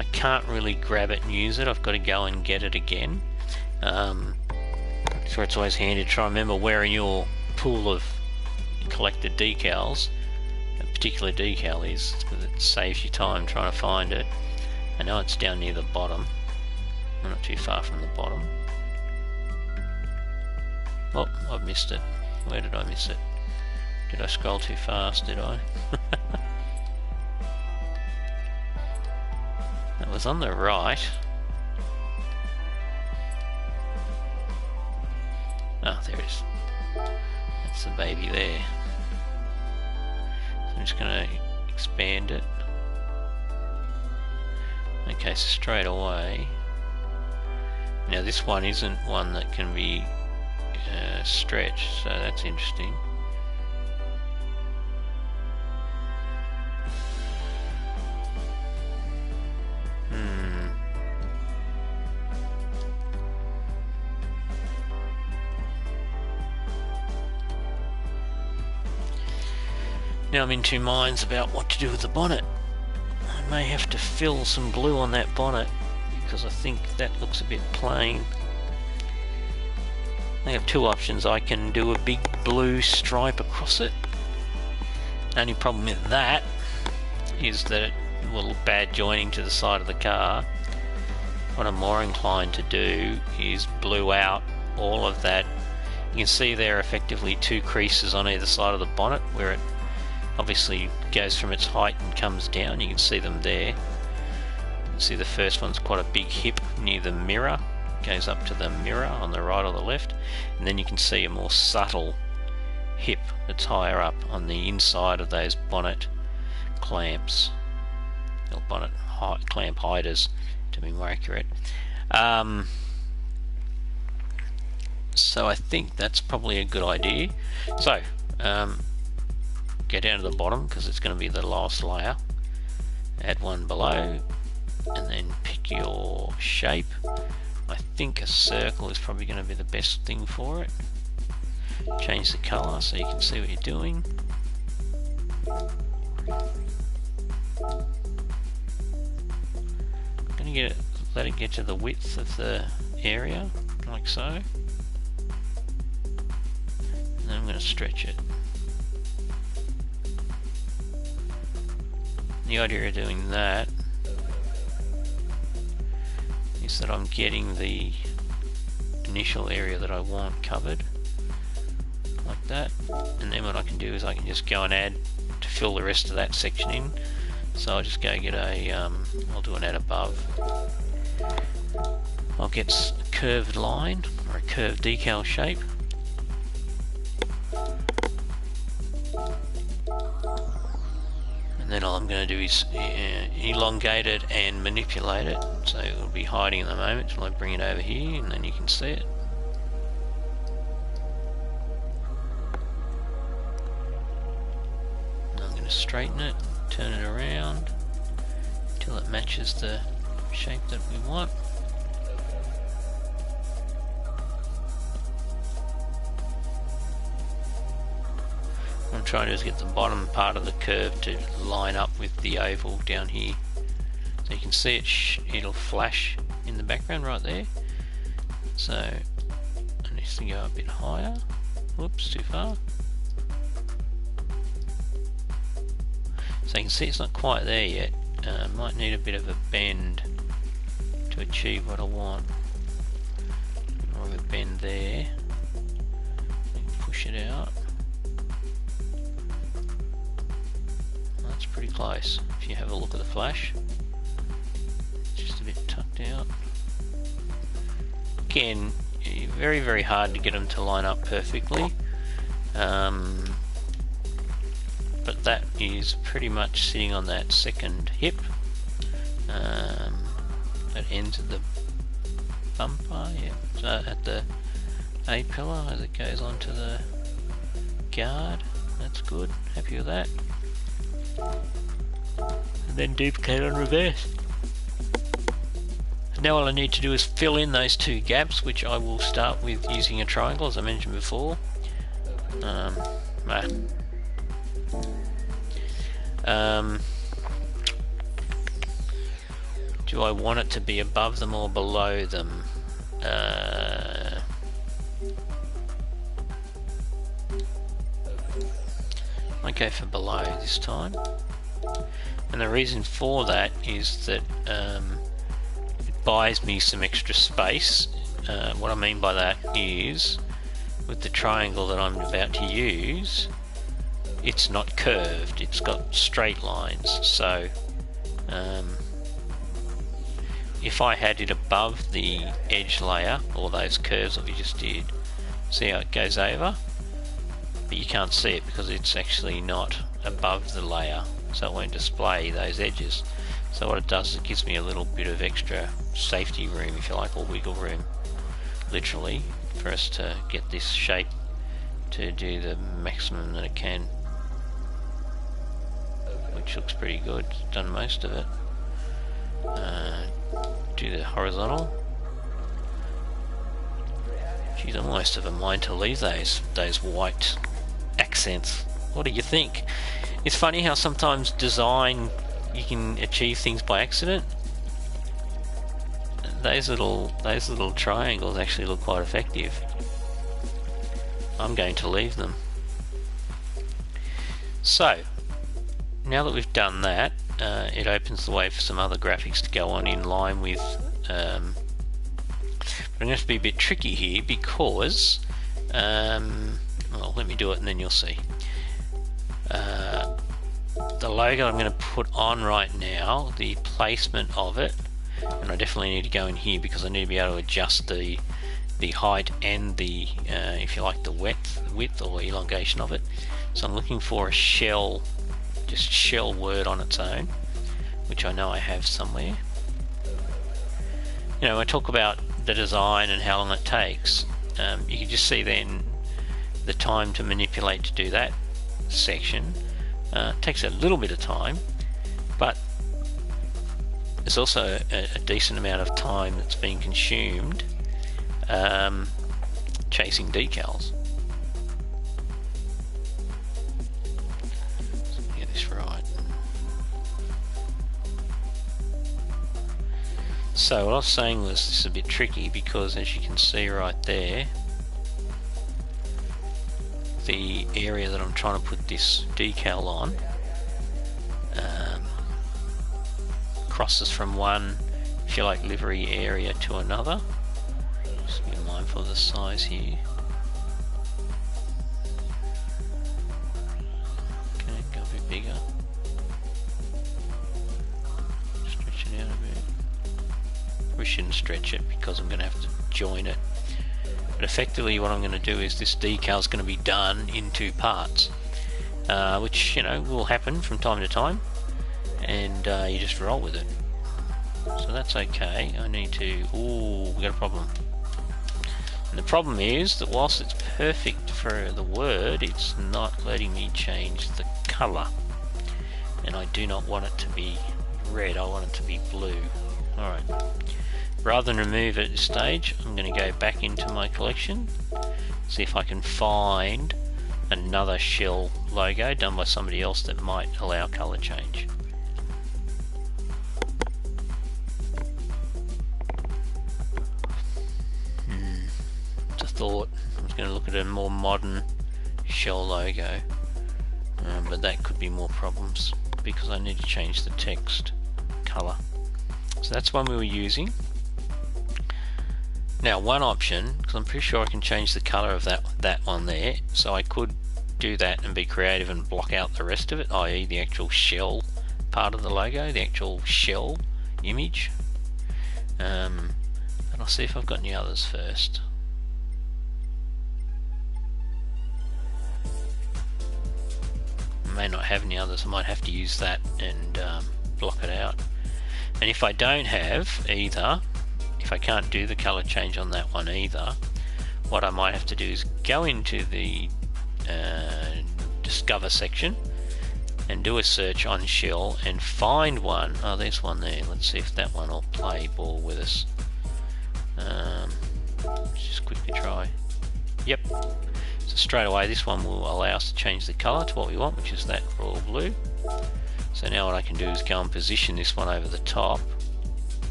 [SPEAKER 1] I can't really grab it and use it. I've got to go and get it again. That's where it's always handy to try and remember where in your pool of collected decals a particular decal is, because it saves you time trying to find it. I know it's down near the bottom. I'm not too far from the bottom. Oh, I've missed it. Where did I miss it? Did I scroll too fast, did I? That was on the right. Ah, there it is. That's the baby there. So I'm just going to expand it. Okay, so straight away. Now this one isn't one that can be stretched, so that's interesting. Now I'm in two minds about what to do with the bonnet. I may have to fill some glue on that bonnet because I think that looks a bit plain. I have two options. I can do a big blue stripe across it. The only problem with that is that it will look bad joining to the side of the car. What I'm more inclined to do is blue out all of that. You can see there are effectively two creases on either side of the bonnet where it obviously goes from its height and comes down. You can see them there. You can see the first one's quite a big hip near the mirror. It goes up to the mirror on the right or the left. And then you can see a more subtle hip that's higher up on the inside of those bonnet clamps. Or bonnet clamp hiders, to be more accurate. So I think that's probably a good idea. So, go down to the bottom because it's going to be the last layer. Add one below and then pick your shape. I think a circle is probably going to be the best thing for it. Change the colour so you can see what you're doing. I'm going to let it get to the width of the area, like so. And then I'm going to stretch it. The idea of doing that is that I'm getting the initial area that I want covered, like that, and then what I can do is I can just go and add to fill the rest of that section in. So I'll just go get a, I'll do an add above. I'll get a curved line or a curved decal shape. And then all I'm going to do is elongate it and manipulate it, so it will be hiding at the moment until I bring it over here and then you can see it. And I'm going to straighten it, turn it around until it matches the shape that we want. What I'm trying to do is get the bottom part of the curve to line up with the oval down here. So you can see it, it'll flash in the background right there. So it needs to go a bit higher. Whoops, too far. So you can see it's not quite there yet. Might need a bit of a bend to achieve what I want. More of a bend there. You can push it out. close. If you have a look at the flash, it's just a bit tucked out. Again, very, very hard to get them to line up perfectly. But that is pretty much sitting on that second hip. That ends at the bumper, yeah, so at the A pillar as it goes onto the guard. That's good, happy with that. And then duplicate on reverse. Now all I need to do is fill in those two gaps, which I will start with using a triangle, as I mentioned before. Do I want it to be above them or below them? I go for below this time, and the reason for that is that it buys me some extra space. What I mean by that is, with the triangle that I'm about to use, it's not curved, it's got straight lines, so if I had it above the edge layer, or those curves that we just did, see how it goes over? But you can't see it because it's actually not above the layer, so it won't display those edges. So what it does is it gives me a little bit of extra safety room, if you like, or wiggle room, literally, for us to get this shape to do the maximum that it can, which looks pretty good. It's done most of it. Do the horizontal. Geez, I almost have a mind to leave those white accents. What do you think? It's funny how sometimes design, you can achieve things by accident. Those little triangles actually look quite effective. I'm going to leave them. So now that we've done that, it opens the way for some other graphics to go on in line with, but I'm going to have to be a bit tricky here because, well, let me do it and then you'll see. The logo I'm going to put on right now, the placement of it, and I definitely need to go in here because I need to be able to adjust the height and the, if you like, the width or elongation of it. So I'm looking for a shell, just shell word on its own, which I know I have somewhere. You know, when I talk about the design and how long it takes, you can just see then the time to manipulate to do that section. It takes a little bit of time, but there's also a decent amount of time that's being consumed chasing decals. So let me get this right. So what I was saying was this is a bit tricky because, as you can see right there, the area that I'm trying to put this decal on crosses from one, if you like, livery area to another. Just be mindful of the size here. Okay, go a bit bigger. Stretch it out a bit. We shouldn't stretch it because I'm going to have to join it. But effectively what I'm going to do is this decal is going to be done in two parts, which, you know, will happen from time to time, and you just roll with it. So that's okay. I need to... Ooh, we got a problem. And the problem is that whilst it's perfect for the word, it's not letting me change the colour. And I do not want it to be red, I want it to be blue. Alright. Rather than remove it at this stage, I'm going to go back into my collection, see if I can find another shell logo done by somebody else that might allow colour change. It's a thought. I was going to look at a more modern shell logo, but that could be more problems because I need to change the text colour. So that's one we were using. Now one option, because I'm pretty sure I can change the colour of that one there, so I could do that and be creative and block out the rest of it, i.e. the actual shell part of the logo, the actual shell image. And I'll see if I've got any others first. I may not have any others, I might have to use that and block it out. And if I don't have either, if I can't do the colour change on that one either, what I might have to do is go into the Discover section and do a search on shell and find one. Oh, there's one there. Let's see if that one will play ball with us. Let's just quickly try. Yep. So straight away this one will allow us to change the colour to what we want, which is that royal blue. So now what I can do is go and position this one over the top.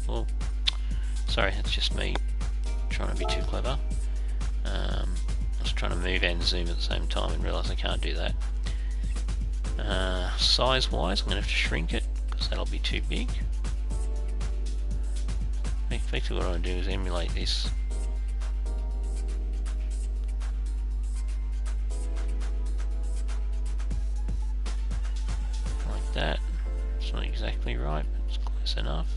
[SPEAKER 1] Oh, sorry, that's just me trying to be too clever. I was trying to move and zoom at the same time and realised I can't do that. Size wise, I'm going to have to shrink it because that'll be too big. Effectively what I want to do is emulate this. Like that. It's not exactly right, but it's close enough.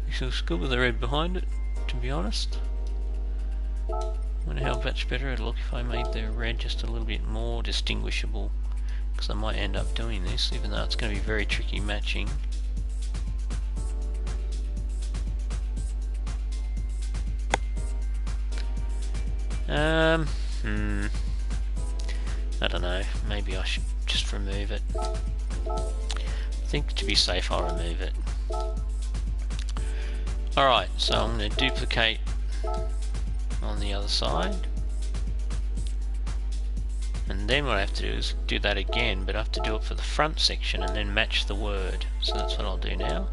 [SPEAKER 1] It looks good with the red behind it, to be honest. I wonder how much better it'll look if I made the red just a little bit more distinguishable, because I might end up doing this, even though it's going to be very tricky matching. I don't know, maybe I should just remove it. I think to be safe I'll remove it. Alright, so I'm going to duplicate on the other side, and then what I have to do is do that again, but I have to do it for the front section and then match the word. So that's what I'll do now.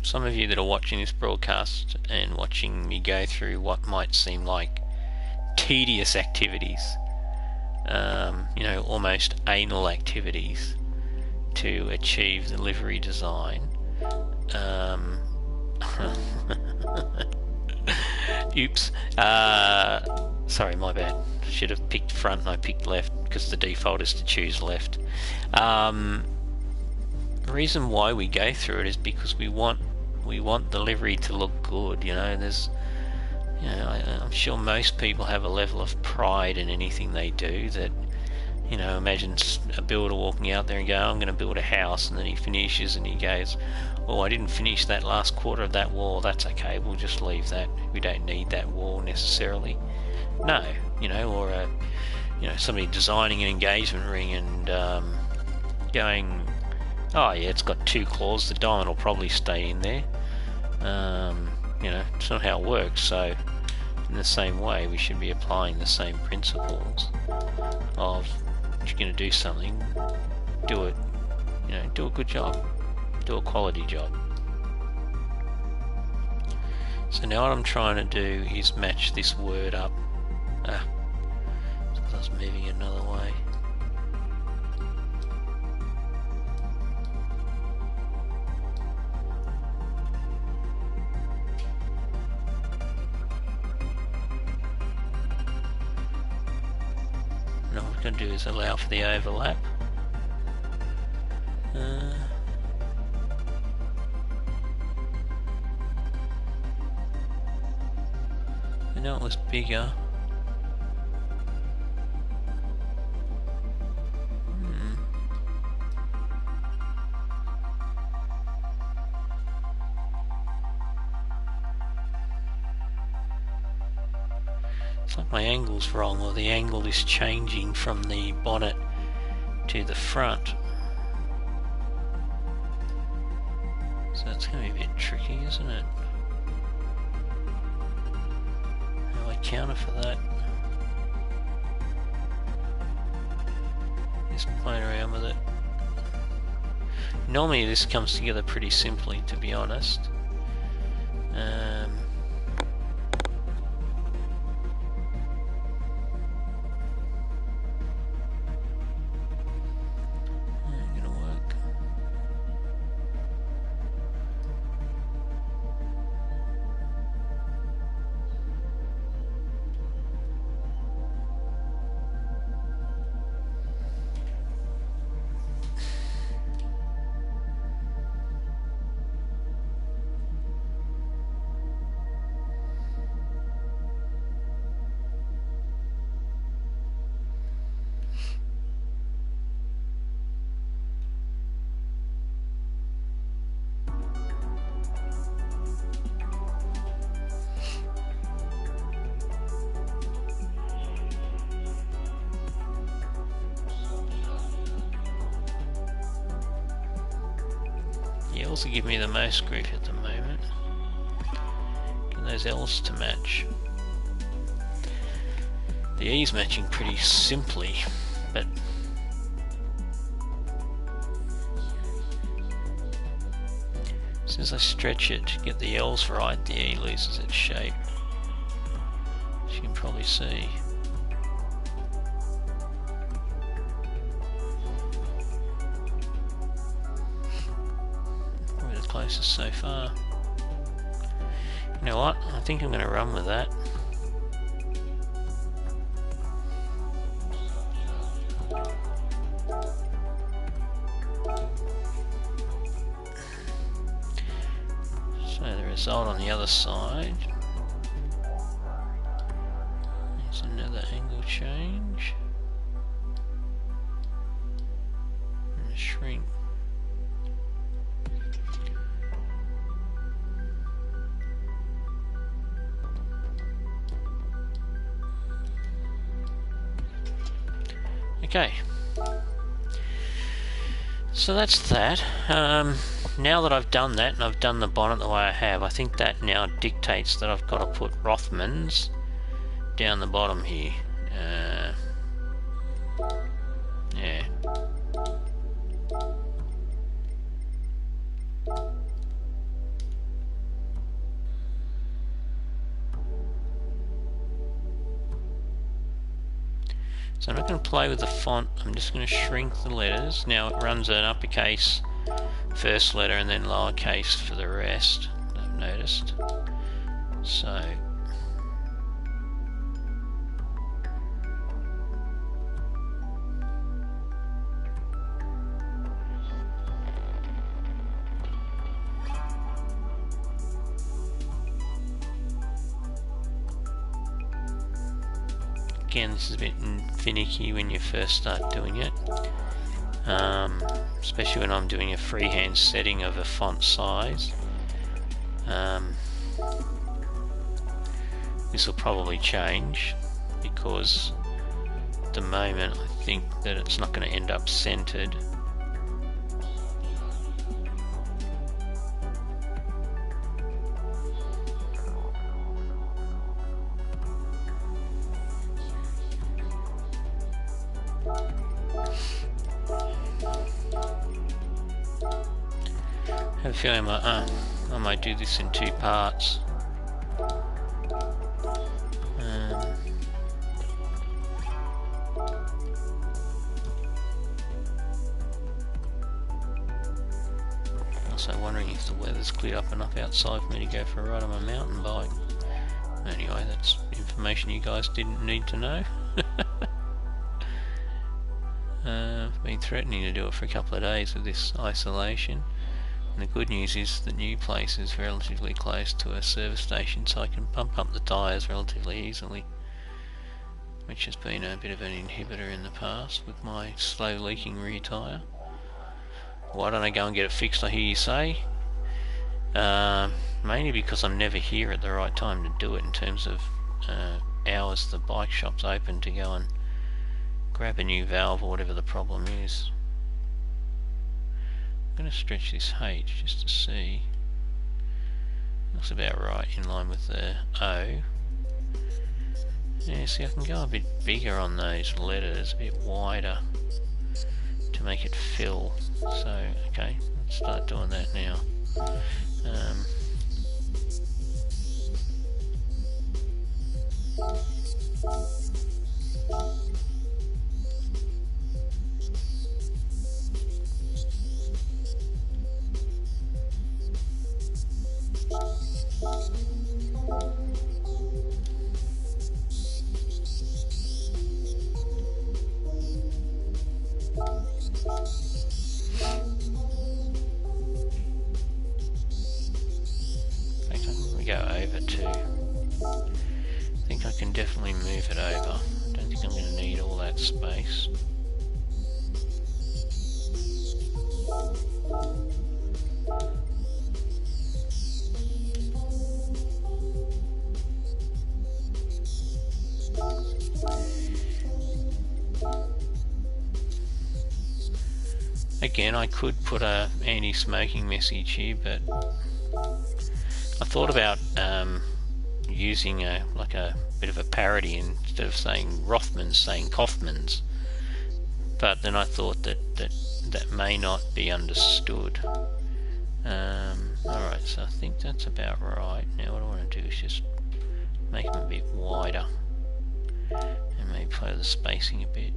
[SPEAKER 1] Some of you that are watching this broadcast and watching me go through what might seem like tedious activities, you know, almost anal activities to achieve the livery design. Oops. Sorry, my bad. Should have picked front and I picked left because the default is to choose left. The reason why we go through it is because we want the livery to look good. You know, I'm sure most people have a level of pride in anything they do that, you know, imagine a builder walking out there and go, I'm going to build a house, and then he finishes and he goes, oh, I didn't finish that last quarter of that wall. That's okay, we'll just leave that. We don't need that wall necessarily. No, you know, or you know, somebody designing an engagement ring and going, oh yeah, it's got 2 claws, the diamond will probably stay in there. You know, it's not how it works. So in the same way, we should be applying the same principles of, if you're going to do something, do it, you know, do a good job, do a quality job. So now what I'm trying to do is match this word up. It's because I was moving it another way. Now what I'm going to do is allow for the overlap. I know it was bigger. It's like my angle's wrong, or the angle is changing from the bonnet to the front. So it's going to be a bit tricky, isn't it? How do I counter for that? Just playing around with it. Normally this comes together pretty simply, to be honest. Ain't gonna work. L's will give me the most grief at the moment. Get those L's to match. The E's matching pretty simply, but as soon as I stretch it to get the L's right, the E loses its shape. As you can probably see. Probably the closest so far. You know what? I think I'm going to run with that. So the result on the other side is another angle change and a shrink. Okay, so that's that. Now that I've done that and I've done the bonnet the way I have, I think that now dictates that I've got to put Rothmans down the bottom here. Yeah. So I'm not going to play with the font, I'm just going to shrink the letters. Now it runs an uppercase first letter and then lowercase for the rest, I've noticed. So again, this is a bit finicky when you first start doing it, especially when I'm doing a freehand setting of a font size. This will probably change because at the moment I think that it's not going to end up centered. I have a feeling I might do this in two parts. Also wondering if the weather's cleared up enough outside for me to go for a ride on my mountain bike. Anyway, that's information you guys didn't need to know. I've been threatening to do it for a couple of days with this isolation. And the good news is the new place is relatively close to a service station, so I can pump up the tyres relatively easily, which has been a bit of an inhibitor in the past with my slow leaking rear tyre. Why don't I go and get it fixed, I hear you say? Mainly because I'm never here at the right time to do it in terms of hours the bike shop's open to go and grab a new valve or whatever the problem is. I'm going to stretch this H just to see. Looks about right in line with the O. Yeah, see, I can go a bit bigger on those letters, a bit wider to make it fill. So, okay, let's start doing that now. Go over to, I think I can definitely move it over. I don't think I'm going to need all that space. Again, I could put a anti-smoking message here, but I thought about using a bit of a parody instead of saying Rothmans, saying Kaufman's. But then I thought that may not be understood. Alright, so I think that's about right. Now what I want to do is just make them a bit wider and maybe play with the spacing a bit.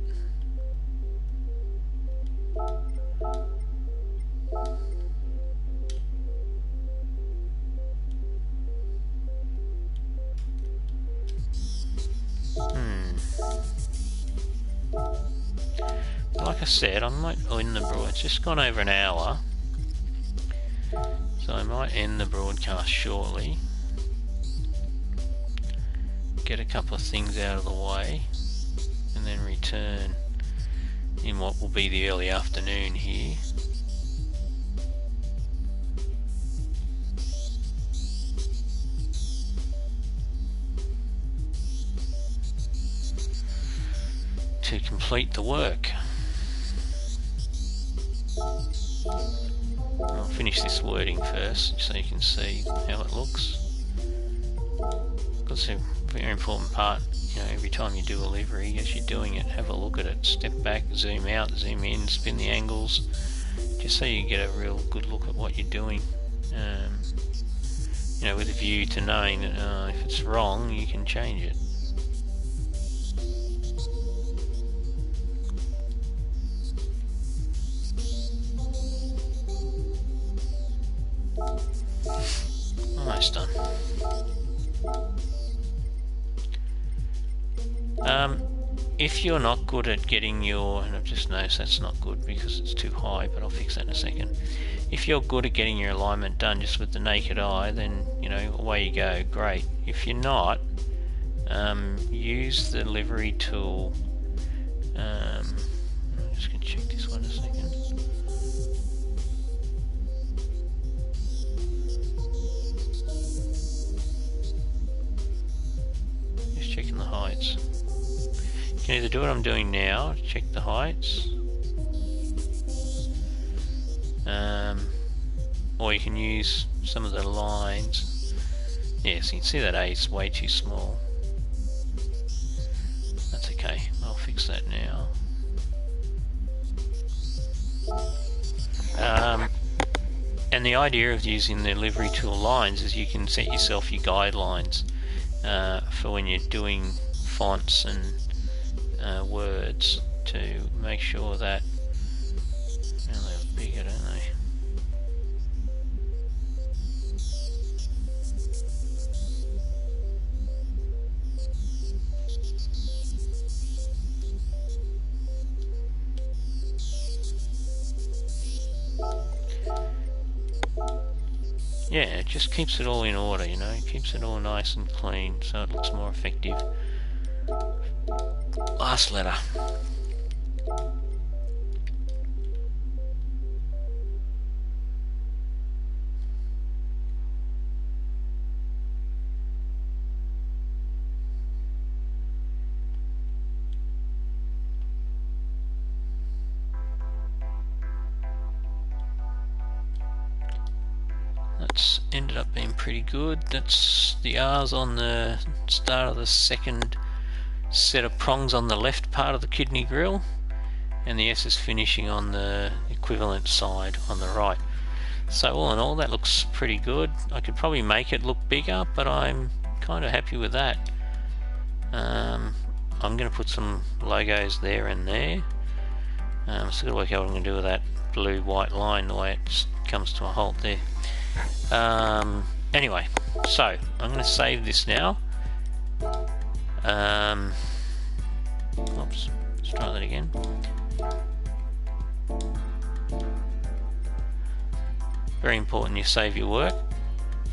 [SPEAKER 1] Like I said, I might end the broadcast. It's just gone over an hour, so I might end the broadcast shortly. Get a couple of things out of the way, and then return in what will be the early afternoon here. To complete the work. I'll finish this wording first so you can see how it looks. Because it's a very important part, you know, every time you do a livery, as you're doing it, have a look at it, step back, zoom out, zoom in, spin the angles, just so you get a real good look at what you're doing. You know, with a view to knowing that if it's wrong, you can change it. Almost done. If you're not good at getting your, and I've just noticed that's not good because it's too high, but I'll fix that in a second. If you're good at getting your alignment done just with the naked eye, then, you know, away you go, great. If you're not, use the livery tool. I'm just going to check this one a second. Just checking the heights. You can either do what I'm doing now, check the heights, or you can use some of the lines. Yeah, so you can see that A is way too small. That's okay, I'll fix that now. And the idea of using the livery tool lines is you can set yourself your guidelines for when you're doing fonts and words to make sure that, well, they're bigger, don't they? Yeah, it just keeps it all in order, you know, it keeps it all nice and clean so it looks more effective. Last letter. That's ended up being pretty good. That's the R's on the start of the second set of prongs on the left part of the kidney grill, and the S is finishing on the equivalent side on the right. So all in all, that looks pretty good. I could probably make it look bigger, but I'm kind of happy with that. I'm going to put some logos there and there. Still got to work out what I'm going to do with that blue-white line, the way it comes to a halt there. Anyway, so I'm going to save this now. Oops, let's try that again. Very important you save your work,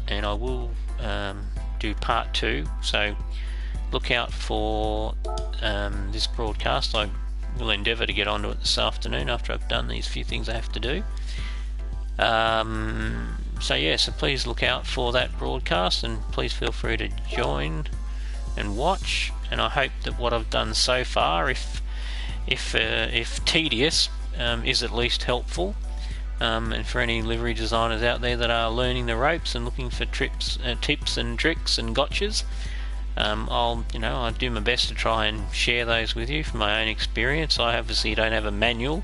[SPEAKER 1] and I will do part 2, so look out for this broadcast. I will endeavour to get onto it this afternoon after I've done these few things I have to do. So yeah, so please look out for that broadcast, and please feel free to join and watch. And I hope that what I've done so far, if tedious, is at least helpful. And for any livery designers out there that are learning the ropes and looking for tips and tricks and gotchas, I'll do my best to try and share those with you from my own experience. I obviously don't have a manual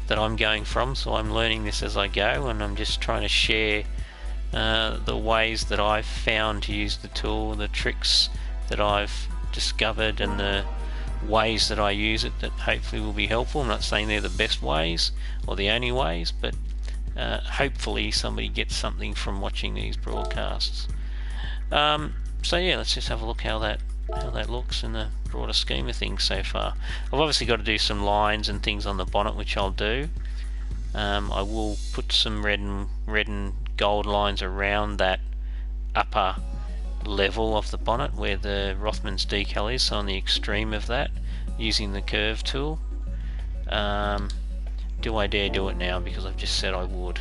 [SPEAKER 1] that I'm going from, so I'm learning this as I go, and I'm just trying to share the ways that I've found to use the tool, the tricks that I've discovered, and the ways that I use it that hopefully will be helpful. I'm not saying they're the best ways or the only ways, but hopefully somebody gets something from watching these broadcasts. So yeah, let's just have a look how that looks in the broader scheme of things so far. I've obviously got to do some lines and things on the bonnet, which I'll do. I will put some red and gold lines around that upper level of the bonnet where the Rothmans decal is, so on the extreme of that, using the curve tool. Do I dare do it now because I've just said I would?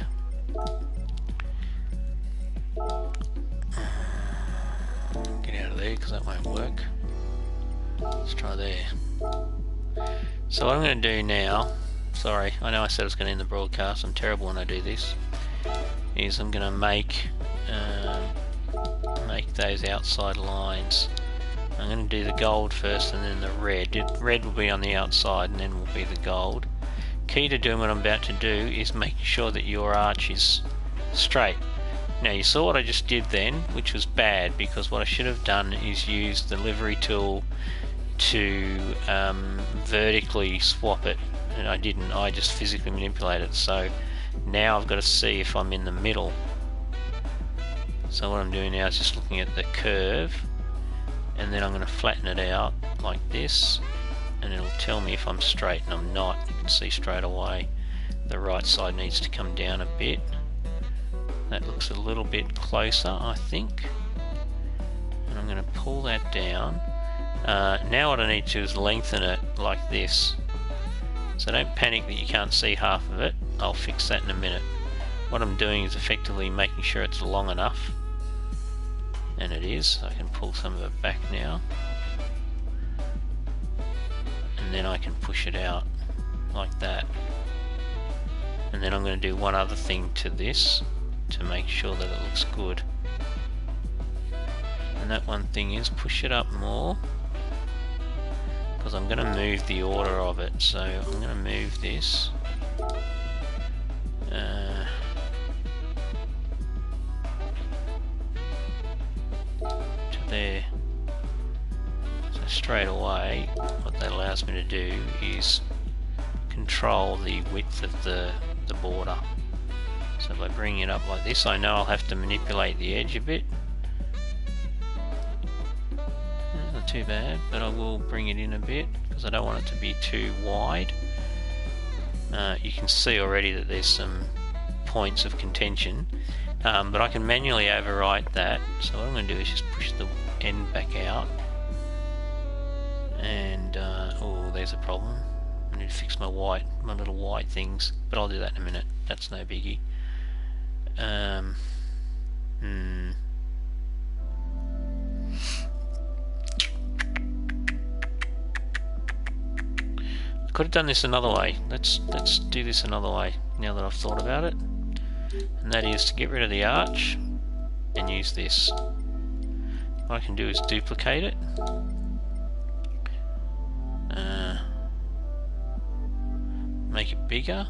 [SPEAKER 1] Get out of there because that won't work. Let's try there. So what I'm going to do now, sorry, I know I said I was going to end the broadcast, I'm terrible when I do this, is I'm going to make those outside lines. I'm going to do the gold first and then the red. Red will be on the outside and then will be the gold. Key to doing what I'm about to do is making sure that your arch is straight. Now you saw what I just did then, which was bad, because what I should have done is use the livery tool to vertically swap it, and I didn't. I just physically manipulated it. So now I've got to see if I'm in the middle. So what I'm doing now is just looking at the curve, and then I'm going to flatten it out like this, and it'll tell me if I'm straight, and I'm not. You can see straight away the right side needs to come down a bit. That looks a little bit closer, I think, and I'm going to pull that down. Now what I need to do is lengthen it like this, so don't panic that you can't see half of it. I'll fix that in a minute. What I'm doing is effectively making sure it's long enough, and it is. I can pull some of it back now, and then I can push it out like that. And then I'm going to do one other thing to this to make sure that it looks good, and that one thing is push it up more, because I'm going to move the order of it. So I'm going to move this to there. So straight away what that allows me to do is control the width of the border. So by bringing it up like this, I know I'll have to manipulate the edge a bit. Not too bad, but I will bring it in a bit because I don't want it to be too wide. You can see already that there's some points of contention, but I can manually overwrite that. So what I'm going to do is just push the end back out, and oh, there's a problem. I need to fix my little white things, but I'll do that in a minute. That's no biggie. I could have done this another way. Let's do this another way now that I've thought about it, and that is to get rid of the arch and use this. What I can do is duplicate it, make it bigger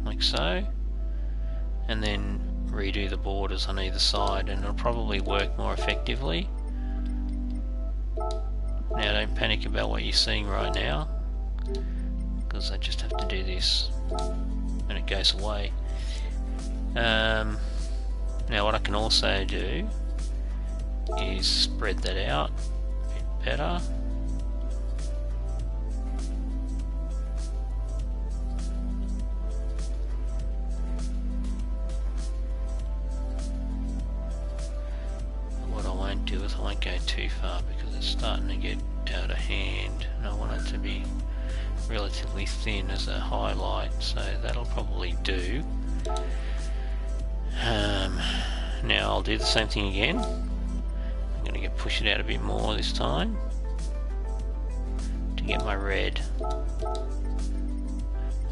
[SPEAKER 1] like so, and then redo the borders on either side, and it'll probably work more effectively. Now don't panic about what you're seeing right now, because I just have to do this and it goes away. Now what I can also do is spread that out a bit better. I won't go too far because it's starting to get out of hand, and I want it to be relatively thin as a highlight, so that'll probably do. Now I'll do the same thing again. I'm going to push it out a bit more this time to get my red,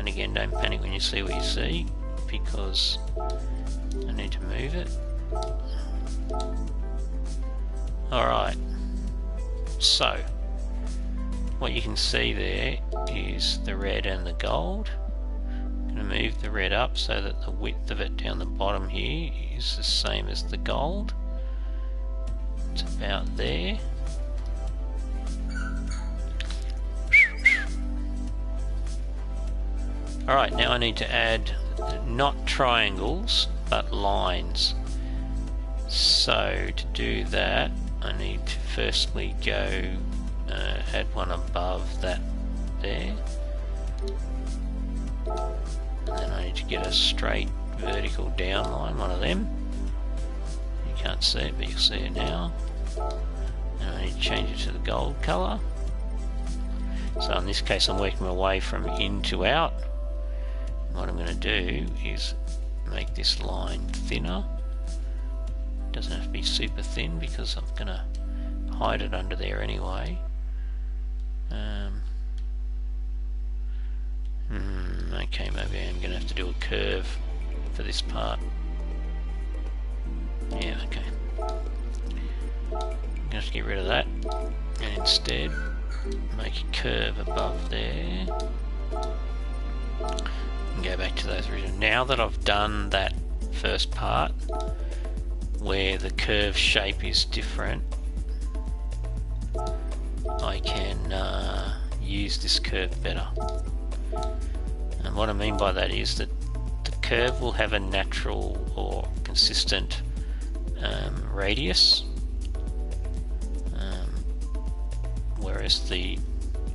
[SPEAKER 1] And again, don't panic when you see what you see, because I need to move it. Alright, so what you can see there is the red and the gold. I'm going to move the red up so that the width of it down the bottom here is the same as the gold. It's about there. Alright, now I need to add not triangles but lines. So to do that I need to firstly go add one above that there, and then I need to get a straight vertical down line, one of them. You can't see it but you'll see it now, and I need to change it to the gold colour. So in this case I'm working my way from in to out. What I'm going to do is make this line thinner. It doesn't have to be super thin because I'm going to hide it under there anyway. Okay, maybe I'm going to have to do a curve for this part. Yeah, okay. I'm going to have to get rid of that and instead make a curve above there. And go back to those original. Now that I've done that first part where the curve shape is different, I can use this curve better. And what I mean by that is that the curve will have a natural or consistent radius, whereas the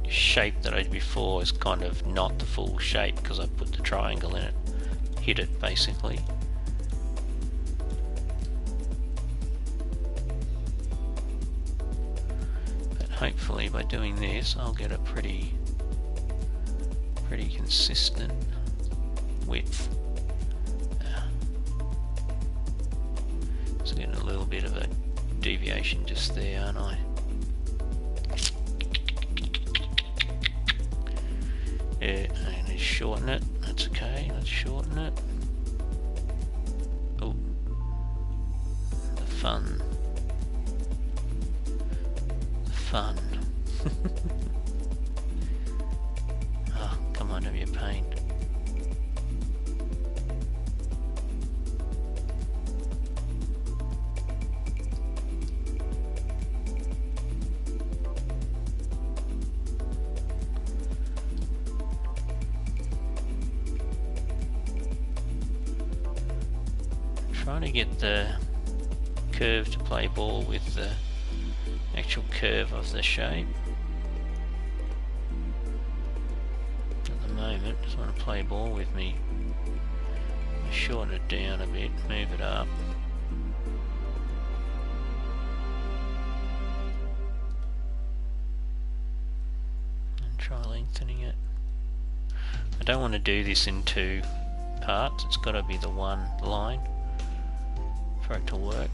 [SPEAKER 1] shape that I did before is kind of not the full shape because I put the triangle in it, hit it basically. But hopefully by doing this I'll get a pretty consistent width. So getting a little bit of a deviation just there, aren't I? Yeah, I need to shorten it. That's okay, let's shorten it. Oh, the fun. The fun. Oh, come on, have your pain. Trying to get the curve to play ball with the actual curve of the shape. At the moment, just want to play ball with me. Shorten it down a bit, move it up. And try lengthening it. I don't want to do this in two parts, it's got to be the one line for it to work.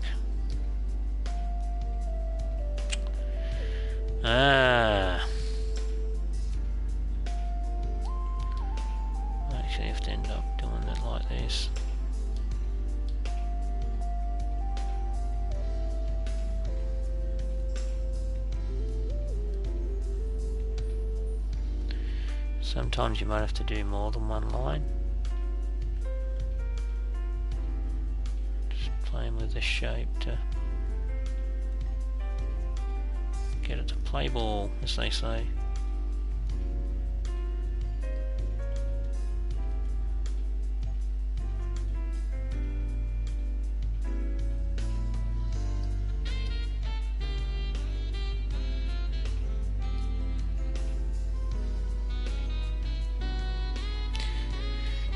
[SPEAKER 1] I actually have to end up doing it like this. Sometimes you might have to do more than one line. Playing with the shape to get it to play ball, as they say.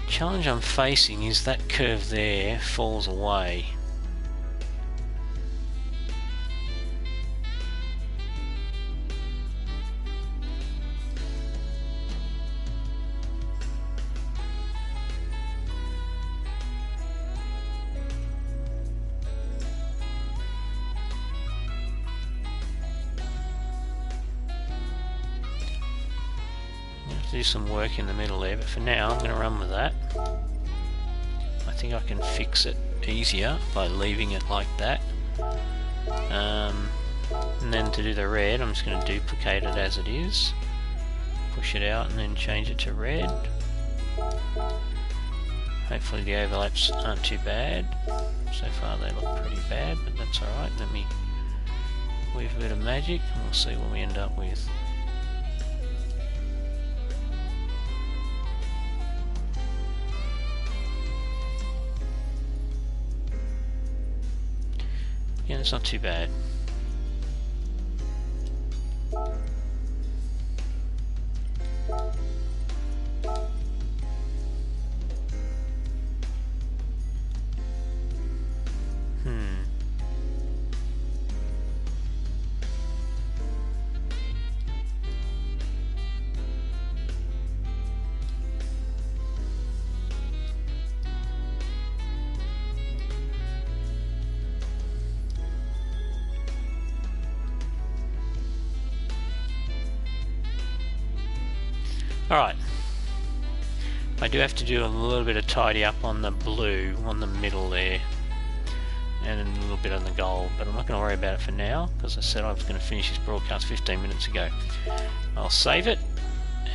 [SPEAKER 1] Challenge I'm facing is that curve there falls away. do some work in the middle there, but for now I'm going to run with that. I think I can fix it easier by leaving it like that. And then to do the red, I'm just going to duplicate it as it is, push it out and then change it to red. Hopefully the overlaps aren't too bad. So far they look pretty bad, but that's alright. Let me weave a bit of magic and we'll see what we end up with. Yeah, it's not too bad. Alright, I do have to do a little bit of tidy up on the blue on the middle there and a little bit on the gold, but I'm not going to worry about it for now because I said I was going to finish this broadcast 15 minutes ago. I'll save it,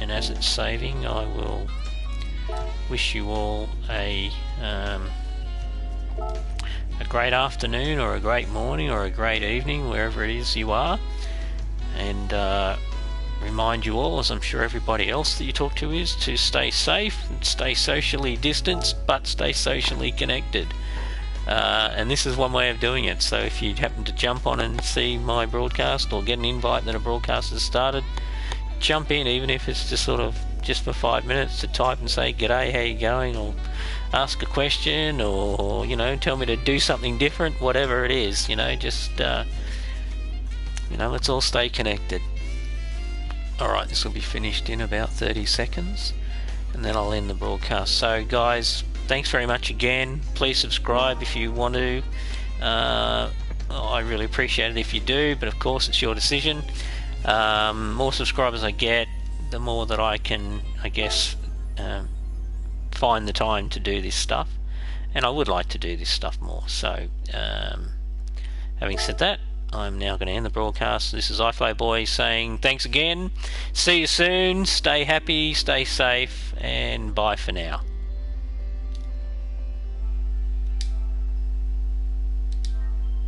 [SPEAKER 1] and as it's saving I will wish you all a great afternoon or a great morning or a great evening wherever it is you are, and remind you all, as I'm sure everybody else that you talk to is, to stay safe and stay socially distanced but stay socially connected. And this is one way of doing it, so if you happen to jump on and see my broadcast or get an invite that a broadcast has started, jump in, even if it's just sort of just for 5 minutes to type and say g'day, how you going, or ask a question, or you know, tell me to do something different, whatever it is, you know, just you know, let's all stay connected. Alright, this will be finished in about 30 seconds and then I'll end the broadcast. So guys, thanks very much again. Please subscribe if you want to. I really appreciate it if you do, but of course it's your decision. More subscribers I get, the more that I can, I guess, find the time to do this stuff, and I would like to do this stuff more. So having said that, I'm now going to end the broadcast. This is Iflowboy saying thanks again, see you soon, stay happy, stay safe, and bye for now.